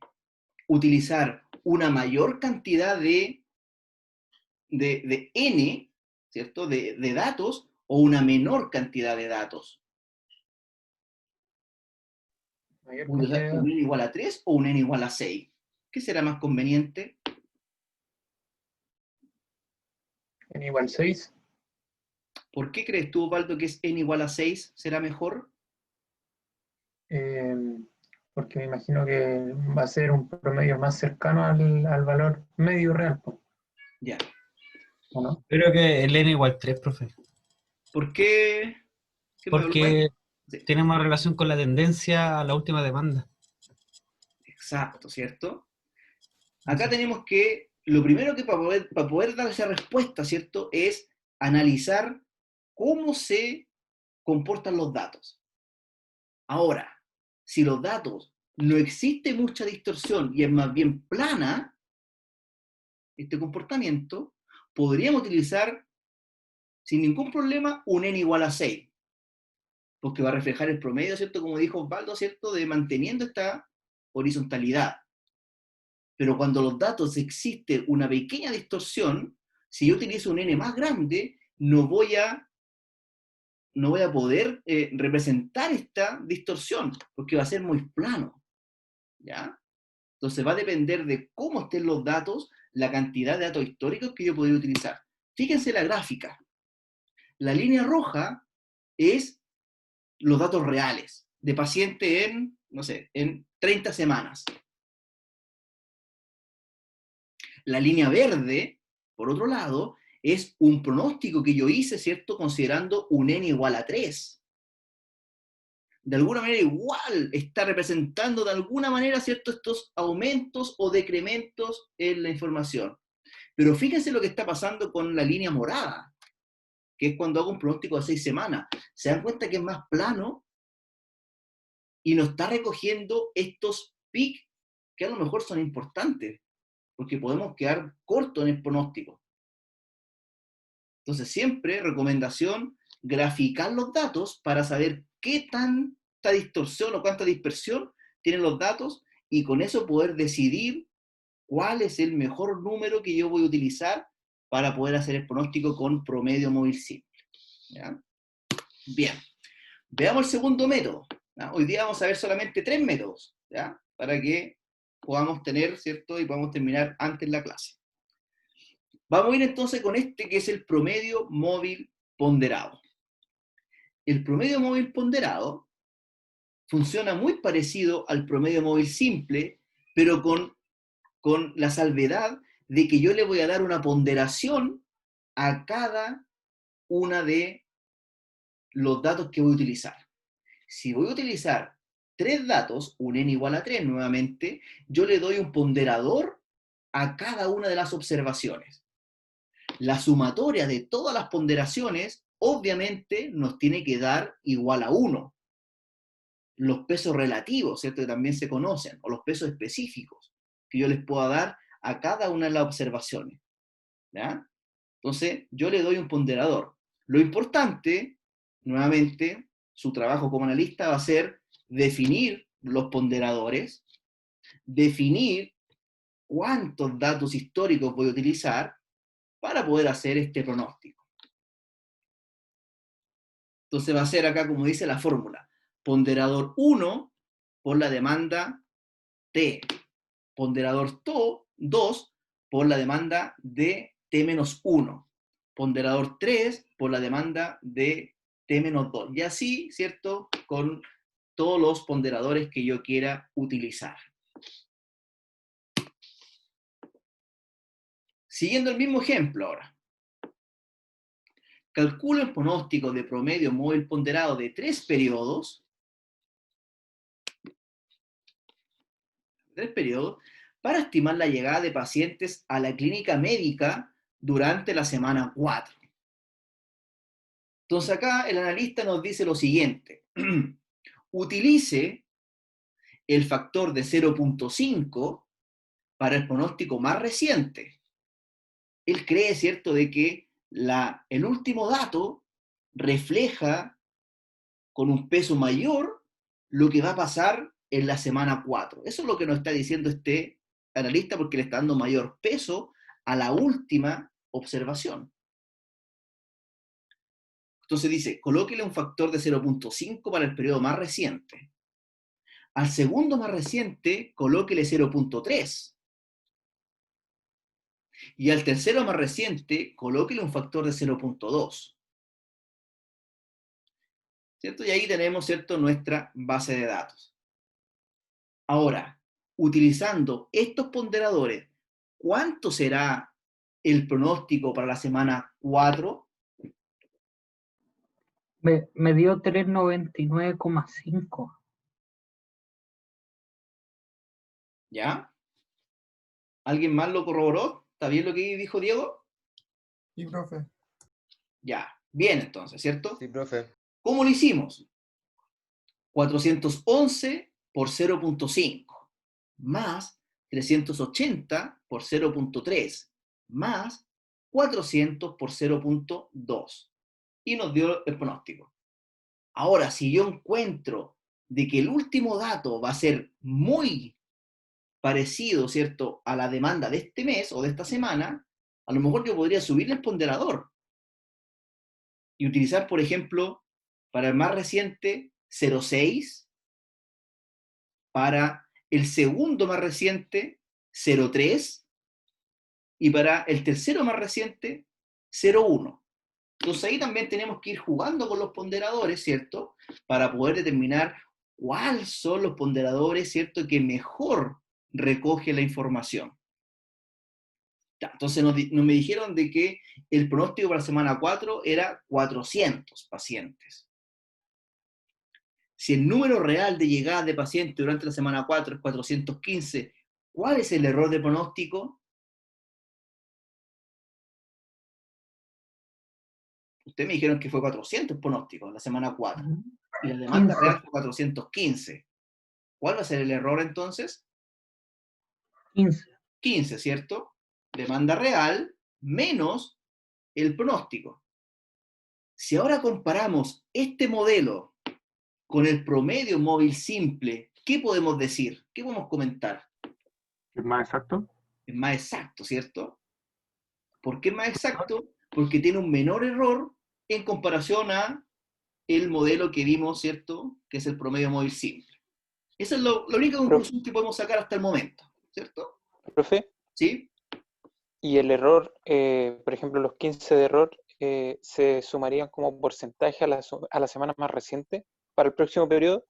¿Utilizar una mayor cantidad de N, ¿cierto? De datos, o una menor cantidad de datos? Mayor ¿Utilizar cantidad. un N igual a 3 o un N igual a 6? ¿Qué será más conveniente? N igual 6. ¿Por qué crees tú, Osvaldo, que es N igual a 6 será mejor? Porque me imagino que va a ser un promedio más cercano al valor medio real, po, Ya. ¿o no? Creo que el N igual 3, profe. ¿Por qué? ¿Qué me habló? Porque Sí, tiene más relación con la tendencia a la última demanda. exacto, ¿cierto? Acá tenemos que, lo primero que para poder dar esa respuesta, ¿cierto? Es analizar cómo se comportan los datos. Ahora, si los datos no existe mucha distorsión y es más bien plana este comportamiento, podríamos utilizar sin ningún problema un N igual a 6, porque va a reflejar el promedio, ¿cierto? Como dijo Osvaldo, ¿cierto? De manteniendo esta horizontalidad. Pero cuando los datos existe una pequeña distorsión, si yo utilizo un N más grande, no voy a poder representar esta distorsión, porque va a ser muy plano, ¿ya? Entonces va a depender de cómo estén los datos, la cantidad de datos históricos que yo podría utilizar. Fíjense la gráfica. La línea roja es los datos reales de paciente en, no sé, en 30 semanas. La línea verde, por otro lado, es un pronóstico que yo hice, ¿cierto? Considerando un N igual a 3. De alguna manera igual está representando de alguna manera, ¿cierto?, estos aumentos o decrementos en la información. Pero fíjense lo que está pasando con la línea morada, que es cuando hago un pronóstico de 6 semanas. ¿Se dan cuenta que es más plano y no está recogiendo estos pics que a lo mejor son importantes? Porque podemos quedar cortos en el pronóstico. Entonces, siempre recomendación, graficar los datos para saber qué tanta distorsión o cuánta dispersión tienen los datos y con eso poder decidir cuál es el mejor número que yo voy a utilizar para poder hacer el pronóstico con promedio móvil simple. ¿Ya? Bien, veamos el segundo método. ¿Ya? Hoy día vamos a ver solamente 3 métodos, ¿ya? Para que podamos tener, ¿cierto? Y podamos terminar antes la clase. Vamos a ir entonces con este que es el promedio móvil ponderado. El promedio móvil ponderado funciona muy parecido al promedio móvil simple, pero con la salvedad de que yo le voy a dar una ponderación a cada una de los datos que voy a utilizar. Si voy a utilizar 3 datos, un N igual a 3 nuevamente, yo le doy un ponderador a cada una de las observaciones. La sumatoria de todas las ponderaciones obviamente nos tiene que dar igual a 1. Los pesos relativos, ¿cierto?, que también se conocen, o los pesos específicos que yo les puedo dar a cada una de las observaciones. ¿Ya? Entonces, yo le doy un ponderador. Lo importante, nuevamente, su trabajo como analista va a ser definir los ponderadores, definir cuántos datos históricos voy a utilizar para poder hacer este pronóstico. Entonces va a ser acá, como dice la fórmula, ponderador 1 por la demanda T, ponderador 2 por la demanda de T-1, ponderador 3 por la demanda de T-2, y así, ¿cierto?, con todos los ponderadores que yo quiera utilizar. Siguiendo el mismo ejemplo ahora. Calculo el pronóstico de promedio móvil ponderado de 3 periodos, para estimar la llegada de pacientes a la clínica médica durante la semana 4. Entonces acá el analista nos dice lo siguiente. Utilice el factor de 0.5 para el pronóstico más reciente. Él cree, ¿cierto?, de que el último dato refleja con un peso mayor lo que va a pasar en la semana 4. Eso es lo que nos está diciendo este analista, porque le está dando mayor peso a la última observación. Entonces dice, colóquele un factor de 0.5 para el periodo más reciente. Al segundo más reciente, colóquele 0.3. Y al tercero más reciente, colóquele un factor de 0.2. ¿Cierto? Y ahí tenemos, ¿cierto?, nuestra base de datos. Ahora, utilizando estos ponderadores, ¿cuánto será el pronóstico para la semana 4? Me dio 399,5. ¿Ya? ¿Alguien más lo corroboró? ¿Está bien lo que dijo Diego? Sí, profe. Ya, bien entonces, ¿cierto? Sí, profe. ¿Cómo lo hicimos? 411 por 0.5, más 380 por 0.3, más 400 por 0.2. Y nos dio el pronóstico. Ahora, si yo encuentro de que el último dato va a ser muy parecido, ¿cierto?, a la demanda de este mes o de esta semana, a lo mejor yo podría subirle el ponderador y utilizar, por ejemplo, para el más reciente, 0.6, para el segundo más reciente, 0.3, y para el tercero más reciente, 0.1. Entonces ahí también tenemos que ir jugando con los ponderadores, ¿cierto?, para poder determinar cuáles son los ponderadores, ¿cierto?, que mejor recoge la información. Ya, entonces nos me dijeron de que el pronóstico para la semana 4 era 400 pacientes. Si el número real de llegadas de pacientes durante la semana 4 es 415, ¿cuál es el error de pronóstico? Ustedes me dijeron que fue 400 pronósticos en la semana 4, y la demanda 15. real fue 415. ¿Cuál va a ser el error entonces? 15. 15, ¿cierto? Demanda real menos el pronóstico. Si ahora comparamos este modelo con el promedio móvil simple, ¿qué podemos decir? ¿Qué podemos comentar? ¿Es más exacto? Es más exacto, ¿cierto? ¿Por qué es más exacto? Porque tiene un menor error en comparación a el modelo que vimos, ¿cierto?, que es el promedio móvil simple. Esa es la única conclusión que podemos sacar hasta el momento, ¿cierto? Profe, ¿Sí? y el error, por ejemplo, los 15 de error, ¿se sumarían como porcentaje a la semana más reciente para el próximo periodo?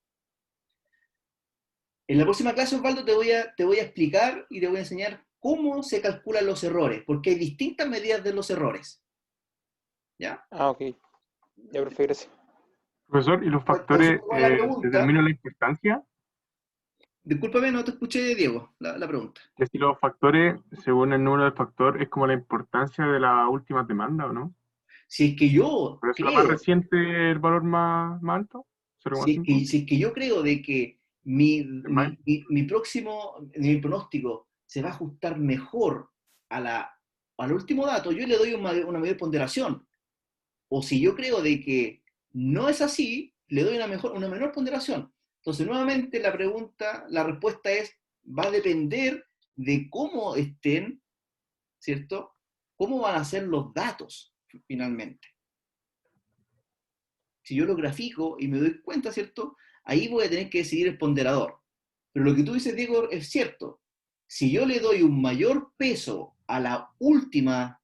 En la próxima clase, Osvaldo, te voy a explicar y te voy a enseñar cómo se calculan los errores, porque hay distintas medidas de los errores. ¿Ya? Ah, ok. Ya, profe, gracias. Profesor, ¿y los Entonces, factores ¿cuál es la pregunta? determinan la importancia? Discúlpame, no te escuché, Diego, la pregunta. Que si los factores, según el número del factor, es como la importancia de la última demanda, ¿o no? Si es que yo Por eso la más creo, reciente, el valor más alto, 0,5. si es que yo creo de que mi más. pronóstico se va a ajustar mejor al último dato, yo le doy una mayor ponderación. O si yo creo de que no es así, le doy una menor ponderación. Entonces, nuevamente, la respuesta es, va a depender de cómo estén, ¿cierto? ¿Cómo van a ser los datos, finalmente? Si yo lo grafico y me doy cuenta, ¿cierto?, ahí voy a tener que decidir el ponderador. Pero lo que tú dices, Diego, es cierto. Si yo le doy un mayor peso a la última,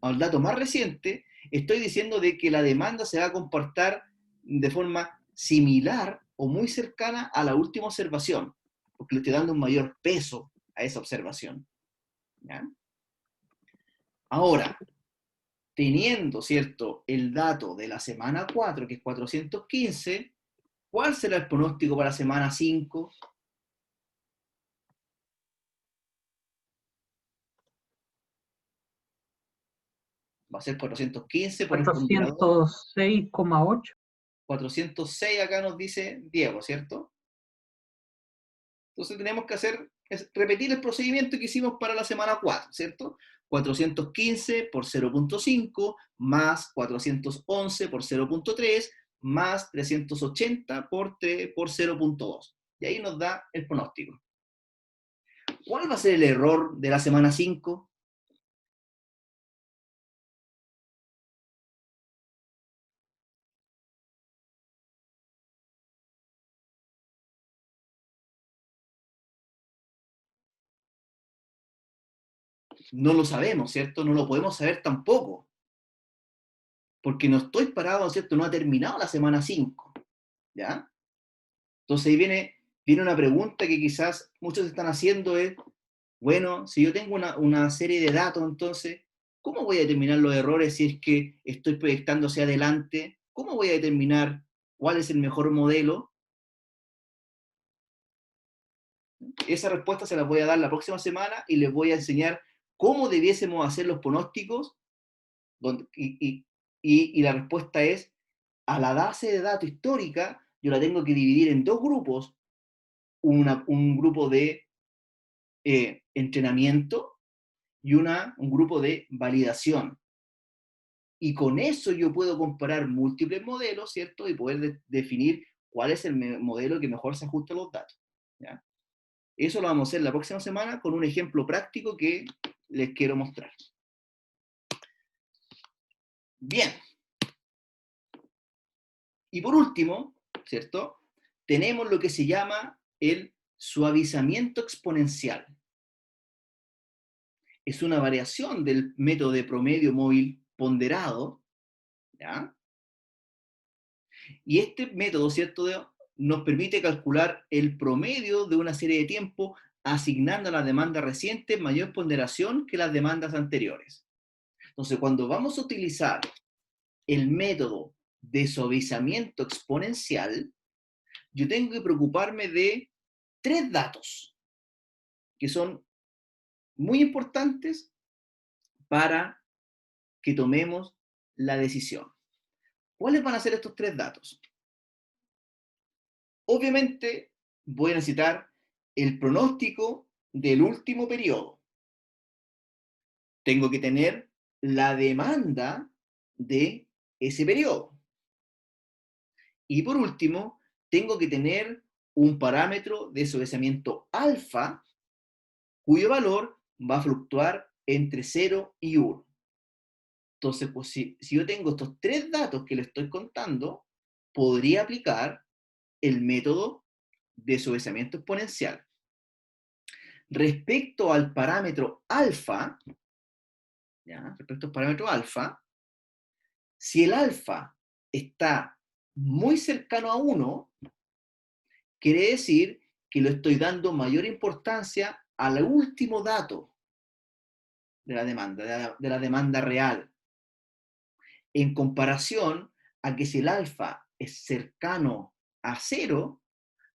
al dato más reciente, estoy diciendo de que la demanda se va a comportar de forma similar o muy cercana a la última observación, porque le estoy dando un mayor peso a esa observación. ¿Ya? Ahora, teniendo, ¿cierto?, el dato de la semana 4, que es 415, ¿cuál será el pronóstico para la semana 5? Va a ser 415 por el ponderador. 406,8. 406 acá nos dice Diego, ¿cierto? Entonces tenemos que repetir el procedimiento que hicimos para la semana 4, ¿cierto? 415 por 0.5 más 411 por 0.3 más 380 por 0.2. y ahí nos da el pronóstico. ¿Cuál va a ser el error de la semana 5? No lo sabemos, ¿cierto? No lo podemos saber tampoco. Porque no estoy parado, ¿cierto? No ha terminado la semana 5, ¿ya? Entonces ahí viene una pregunta que quizás muchos están haciendo es, bueno, si yo tengo una serie de datos, entonces, ¿cómo voy a determinar los errores si es que estoy proyectando hacia adelante? ¿Cómo voy a determinar cuál es el mejor modelo? Esa respuesta se la voy a dar la próxima semana y les voy a enseñar cómo debiésemos hacer los pronósticos y la respuesta es, a la base de datos histórica, yo la tengo que dividir en dos grupos, un grupo de entrenamiento y un grupo de validación. Y con eso yo puedo comparar múltiples modelos, ¿cierto? Y poder definir cuál es el modelo que mejor se ajusta a los datos, ¿ya? Eso lo vamos a hacer la próxima semana con un ejemplo práctico que les quiero mostrar. Bien. Y por último, ¿cierto? Tenemos lo que se llama el suavizamiento exponencial. Es una variación del método de promedio móvil ponderado, ¿ya? Y este método, ¿cierto?, nos permite calcular el promedio de una serie de tiempo asignando a las demandas recientes mayor ponderación que las demandas anteriores. Entonces, cuando vamos a utilizar el método de suavizamiento exponencial, yo tengo que preocuparme de 3 datos que son muy importantes para que tomemos la decisión. ¿Cuáles van a ser estos 3 datos? Obviamente voy a necesitar el pronóstico del último periodo. Tengo que tener la demanda de ese periodo. Y por último, tengo que tener un parámetro de suavizamiento alfa, cuyo valor va a fluctuar entre 0 y 1. Entonces, pues, si yo tengo estos 3 datos que le estoy contando, podría aplicar el método de suavizamiento exponencial. Respecto al parámetro alfa, ¿ya? Respecto al parámetro alfa, si el alfa está muy cercano a 1, quiere decir que le estoy dando mayor importancia al último dato de la demanda, de la demanda real, en comparación a que si el alfa es cercano a 0,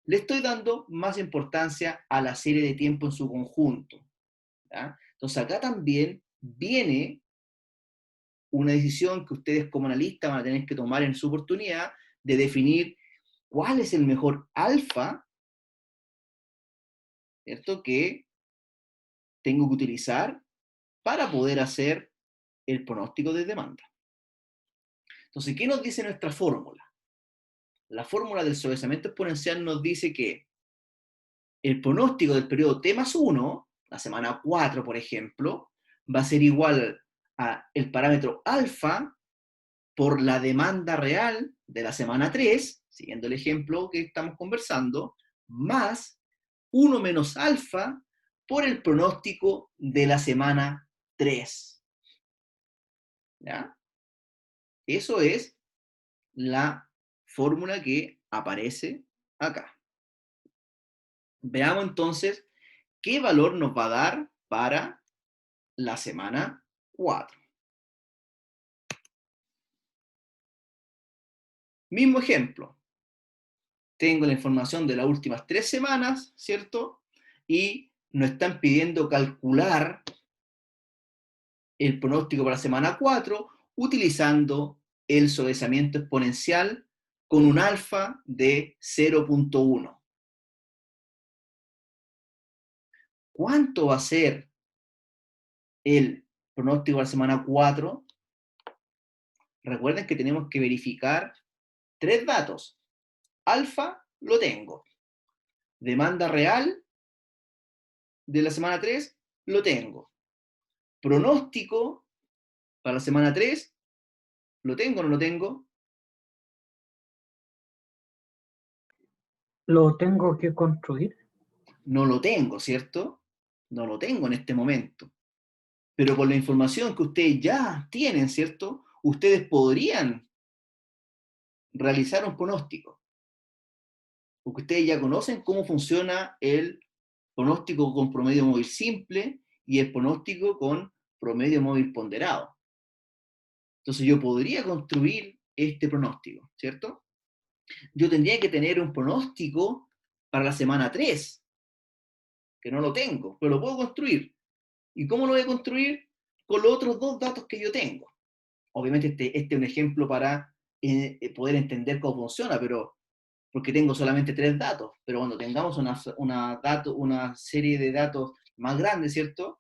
le estoy dando más importancia a la serie de tiempo en su conjunto, ¿ya? Entonces acá también viene una decisión que ustedes como analistas van a tener que tomar en su oportunidad de definir cuál es el mejor alfa, ¿cierto?, que tengo que utilizar para poder hacer el pronóstico de demanda. Entonces, ¿qué nos dice nuestra fórmula? La fórmula del suavizamiento exponencial nos dice que el pronóstico del periodo T más 1, la semana 4, por ejemplo, va a ser igual a el parámetro alfa por la demanda real de la semana 3, siguiendo el ejemplo que estamos conversando, más 1 menos alfa por el pronóstico de la semana 3. ¿Ya? Eso es la fórmula que aparece acá. Veamos entonces qué valor nos va a dar para la semana 4. Mismo ejemplo. Tengo la información de las últimas 3 semanas, ¿cierto? Y nos están pidiendo calcular el pronóstico para la semana 4 utilizando el suavizamiento exponencial con un alfa de 0.1. ¿Cuánto va a ser el pronóstico para la semana 4? Recuerden que tenemos que verificar 3 datos. Alfa lo tengo. Demanda real de la semana 3, lo tengo. Pronóstico para la semana 3, ¿lo tengo o no lo tengo? ¿Lo tengo que construir? No lo tengo, ¿cierto? No lo tengo en este momento. Pero con la información que ustedes ya tienen, ¿cierto? Ustedes podrían realizar un pronóstico. Porque ustedes ya conocen cómo funciona el pronóstico con promedio móvil simple y el pronóstico con promedio móvil ponderado. Entonces yo podría construir este pronóstico, ¿cierto? Yo tendría que tener un pronóstico para la semana 3, que no lo tengo, pero lo puedo construir. ¿Y cómo lo voy a construir? Con los otros dos datos que yo tengo. Obviamente este es un ejemplo para poder entender cómo funciona, pero porque tengo solamente 3 datos, pero cuando tengamos una serie de datos más grande, ¿cierto?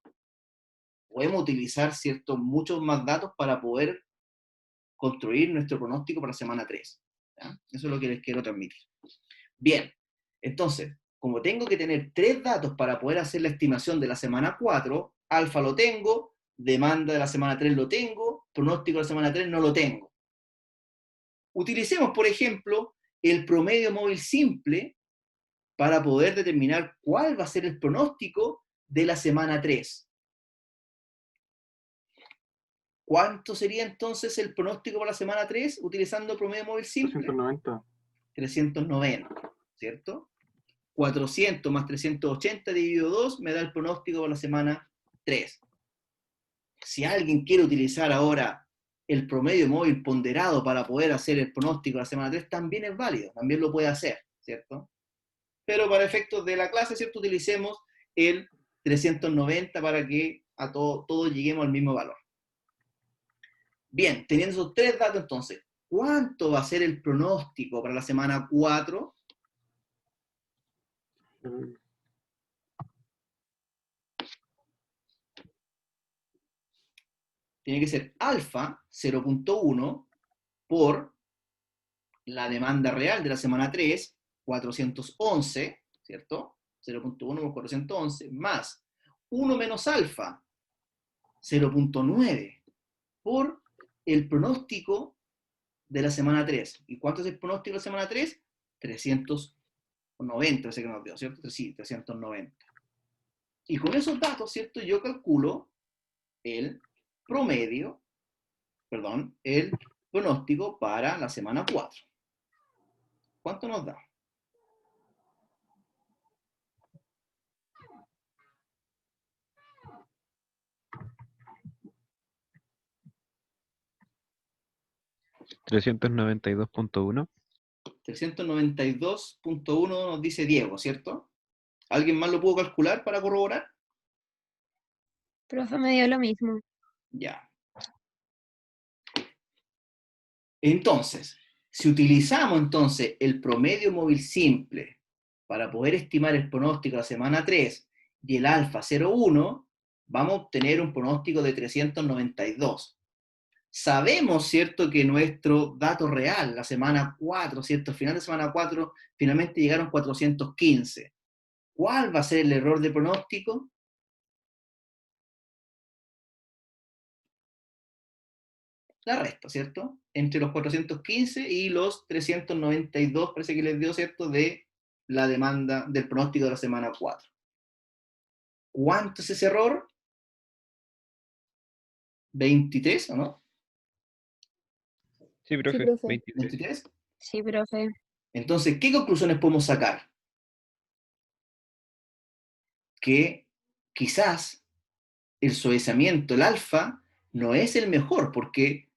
Podemos utilizar, ¿cierto?, muchos más datos para poder construir nuestro pronóstico para la semana 3. ¿Ya? Eso es lo que les quiero transmitir. Bien, entonces, como tengo que tener 3 datos para poder hacer la estimación de la semana 4, alfa lo tengo, demanda de la semana 3 lo tengo, pronóstico de la semana 3 no lo tengo. Utilicemos, por ejemplo, el promedio móvil simple para poder determinar cuál va a ser el pronóstico de la semana 3. ¿Cuánto sería entonces el pronóstico para la semana 3 utilizando promedio móvil simple? 390. 390, ¿cierto? 400 más 380 dividido 2 me da el pronóstico para la semana 3. Si alguien quiere utilizar ahora el promedio móvil ponderado para poder hacer el pronóstico de la semana 3, también es válido, también lo puede hacer, ¿cierto? Pero para efectos de la clase, ¿cierto? Utilicemos el 390 para que todos lleguemos al mismo valor. Bien, teniendo esos 3 datos entonces, ¿cuánto va a ser el pronóstico para la semana 4? Tiene que ser alfa 0.1 por la demanda real de la semana 3, 411, ¿cierto? 0.1 por 411, más 1 menos alfa, 0.9, por el pronóstico de la semana 3. ¿Y cuánto es el pronóstico de la semana 3? 390, ese que nos dio, ¿cierto? Sí, 390. Y con esos datos, ¿cierto? Yo calculo el promedio, perdón, el pronóstico para la semana 4. ¿Cuánto nos da? $392.1. 392.1 nos dice Diego, ¿cierto? ¿Alguien más lo pudo calcular para corroborar? Profe, me dio lo mismo. Ya. Entonces, si utilizamos entonces el promedio móvil simple para poder estimar el pronóstico de la semana 3 y el alfa 0.1, vamos a obtener un pronóstico de 392. Sabemos, ¿cierto?, que nuestro dato real, la semana 4, ¿cierto?, final de semana 4, finalmente llegaron 415. ¿Cuál va a ser el error de pronóstico? La resta, ¿cierto? Entre los 415 y los 392, parece que les dio, ¿cierto?, de la demanda del pronóstico de la semana 4. ¿Cuánto es ese error? 23, ¿o no? Sí, profe, profe. 23. 23. Sí, profe. Entonces, ¿qué conclusiones podemos sacar? Que quizás el suavizamiento, el alfa, no es el mejor, porque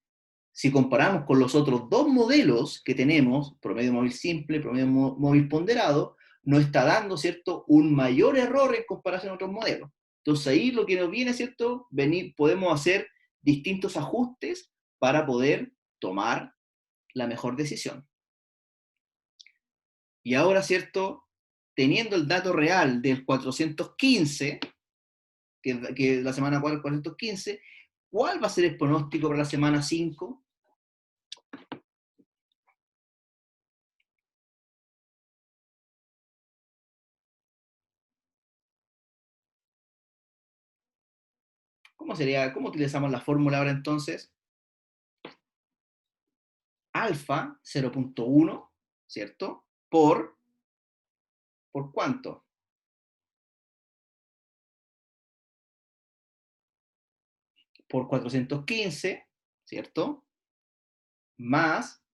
si comparamos con los otros 2 modelos que tenemos, promedio móvil simple, promedio móvil ponderado, nos está dando, ¿cierto?, un mayor error en comparación a otros modelos. Entonces ahí lo que nos viene, ¿cierto?, podemos hacer distintos ajustes para poder tomar la mejor decisión. Y ahora, ¿cierto?, teniendo el dato real del 415, que la semana 4 es 415, ¿cuál va a ser el pronóstico para la semana 5? ¿Cómo utilizamos la fórmula ahora entonces? Alfa 0.1, ¿cierto? ¿Por cuánto? Por 415, ¿cierto? Más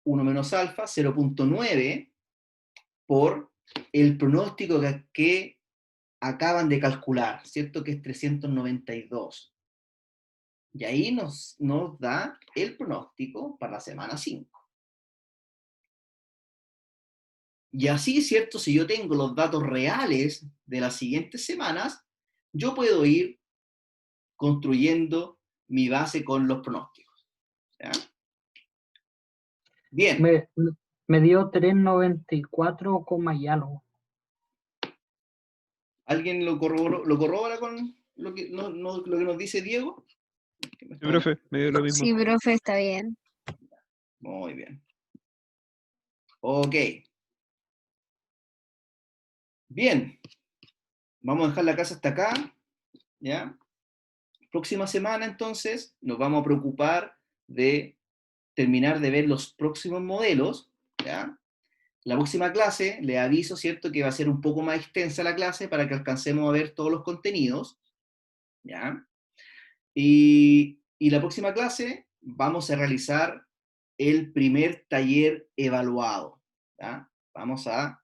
1 menos alfa, 0.9, por el pronóstico que acaban de calcular, ¿cierto? Que es 392. Y ahí nos da el pronóstico para la semana 5. Y así, ¿cierto? Si yo tengo los datos reales de las siguientes semanas, yo puedo ir construyendo mi base con los pronósticos. ¿Ya? Bien. Me dio 394, y algo. ¿Alguien lo corrobora con lo que nos dice Diego? Sí, profe, me dio lo mismo. Sí, profe, está bien. Muy bien. Ok. Bien. Vamos a dejar la casa hasta acá. ¿Ya? Próxima semana, entonces, nos vamos a preocupar de terminar de ver los próximos modelos. ¿Ya? La próxima clase, le aviso, ¿cierto?, que va a ser un poco más extensa la clase para que alcancemos a ver todos los contenidos. ¿Ya? Y la próxima clase vamos a realizar el primer taller evaluado. ¿Ya?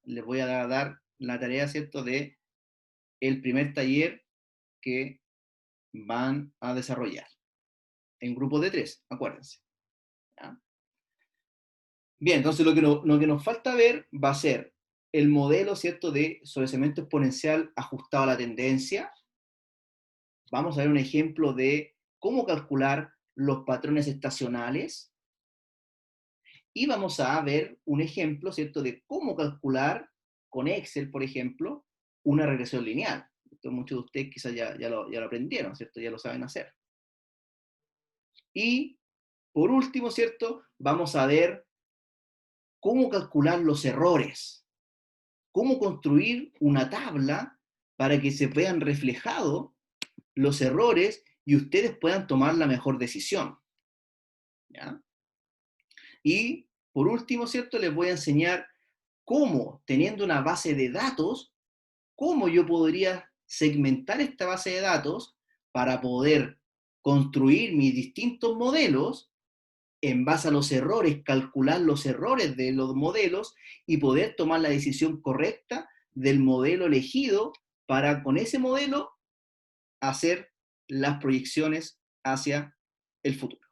Les voy a dar la tarea, ¿cierto?, de el primer taller que van a desarrollar. En grupos de 3, acuérdense. ¿Ya? Bien, entonces lo que nos falta ver va a ser el modelo, ¿cierto?, de sobrecimiento exponencial ajustado a la tendencia. Vamos a ver un ejemplo de cómo calcular los patrones estacionales. Y vamos a ver un ejemplo, ¿cierto?, de cómo calcular con Excel, por ejemplo, una regresión lineal. Esto muchos de ustedes quizás ya lo aprendieron, ¿cierto? Ya lo saben hacer. Y, por último, ¿cierto?, vamos a ver cómo calcular los errores. Cómo construir una tabla para que se vean reflejados los errores y ustedes puedan tomar la mejor decisión. ¿Ya? Y, por último, ¿cierto?, les voy a enseñar cómo, teniendo una base de datos, cómo yo podría segmentar esta base de datos para poder construir mis distintos modelos en base a los errores, calcular los errores de los modelos y poder tomar la decisión correcta del modelo elegido para, con ese modelo, hacer las proyecciones hacia el futuro.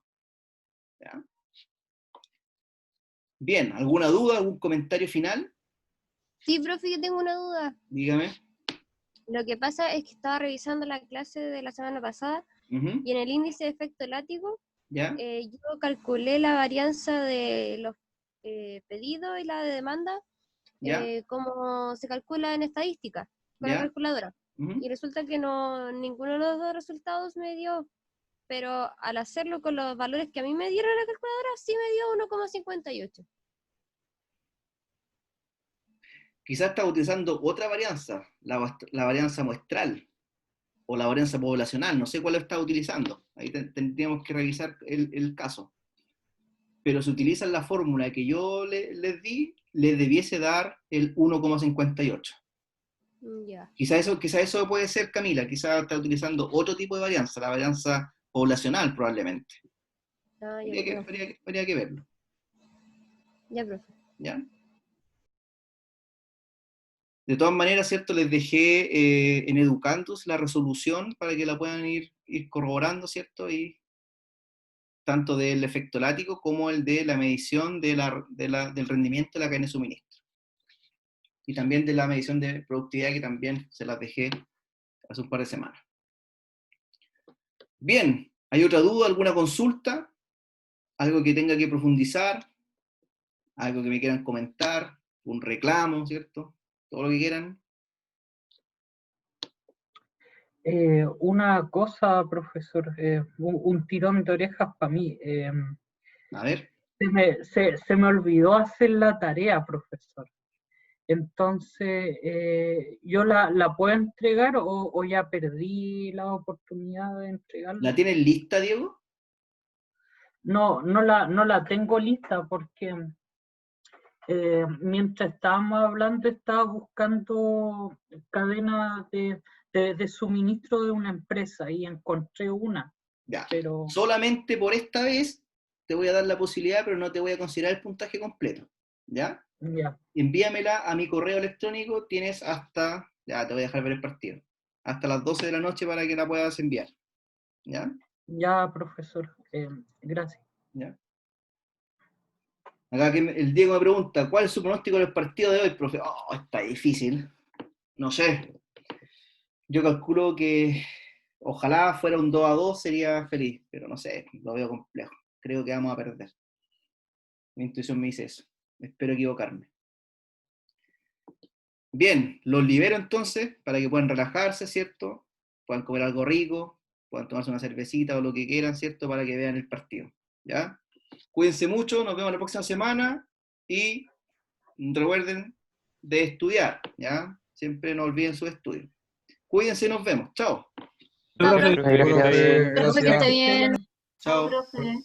¿Ya? Bien, ¿alguna duda, algún comentario final? Sí, profe, yo tengo una duda. Dígame. Lo que pasa es que estaba revisando la clase de la semana pasada y en el índice de efecto látigo ¿Ya? yo calculé la varianza de los pedidos y la de demanda ¿Ya? como se calcula en estadística con la ¿Ya? calculadora. Y resulta que ninguno de los dos resultados me dio, pero al hacerlo con los valores que a mí me dieron la calculadora, sí me dio 1,58. Quizás está utilizando otra varianza, la varianza muestral o la varianza poblacional, no sé cuál está utilizando. Ahí tendríamos que revisar el caso. Pero si utilizan la fórmula que yo les di, les debiese dar el 1,58. Ya. Quizá eso puede ser, Camila, quizá está utilizando otro tipo de varianza, la varianza poblacional probablemente. Ah, ya, Habría que verlo. ya, profe. ¿Ya? De todas maneras, ¿cierto? Les dejé en Educandos la resolución para que la puedan ir corroborando, ¿cierto? Y tanto del efecto látigo como el de la medición del rendimiento de la cadena de suministro. Y también de la medición de productividad, que también se las dejé hace un par de semanas. Bien, ¿hay otra duda, alguna consulta? ¿Algo que tenga que profundizar? ¿Algo que me quieran comentar? ¿Un reclamo, cierto? Todo lo que quieran. Una cosa, profesor, un tirón de orejas para mí. A ver. Se me olvidó hacer la tarea, profesor. Entonces, ¿yo la puedo entregar o ya perdí la oportunidad de entregarla? ¿La tienes lista, Diego? No la tengo lista porque mientras estábamos hablando estaba buscando cadenas de suministro de una empresa y encontré una, Ya. pero Solamente por esta vez te voy a dar la posibilidad, pero no te voy a considerar el puntaje completo. ¿Ya? ya, Envíamela a mi correo electrónico, tienes hasta, ya te voy a dejar ver el partido, hasta las 12 de la noche para que la puedas enviar. ¿Ya? ya, profesor, gracias. ¿Ya? Acá que el Diego me pregunta, ¿cuál es su pronóstico del partido de hoy, profe? Oh, está difícil. No sé. Yo calculo que ojalá fuera un 2-2, sería feliz, pero no sé, lo veo complejo. Creo que vamos a perder. Mi intuición me dice eso. Espero equivocarme. Bien, los libero entonces para que puedan relajarse, ¿cierto? Puedan comer algo rico, puedan tomarse una cervecita o lo que quieran, ¿cierto? Para que vean el partido. ¿Ya? Cuídense mucho, nos vemos la próxima semana y recuerden de estudiar, ¿ya? Siempre no olviden su estudio. Cuídense y nos vemos. Chao. Chao, Profe. profe. Gracias. Profe, que esté bien. Chao. Profe.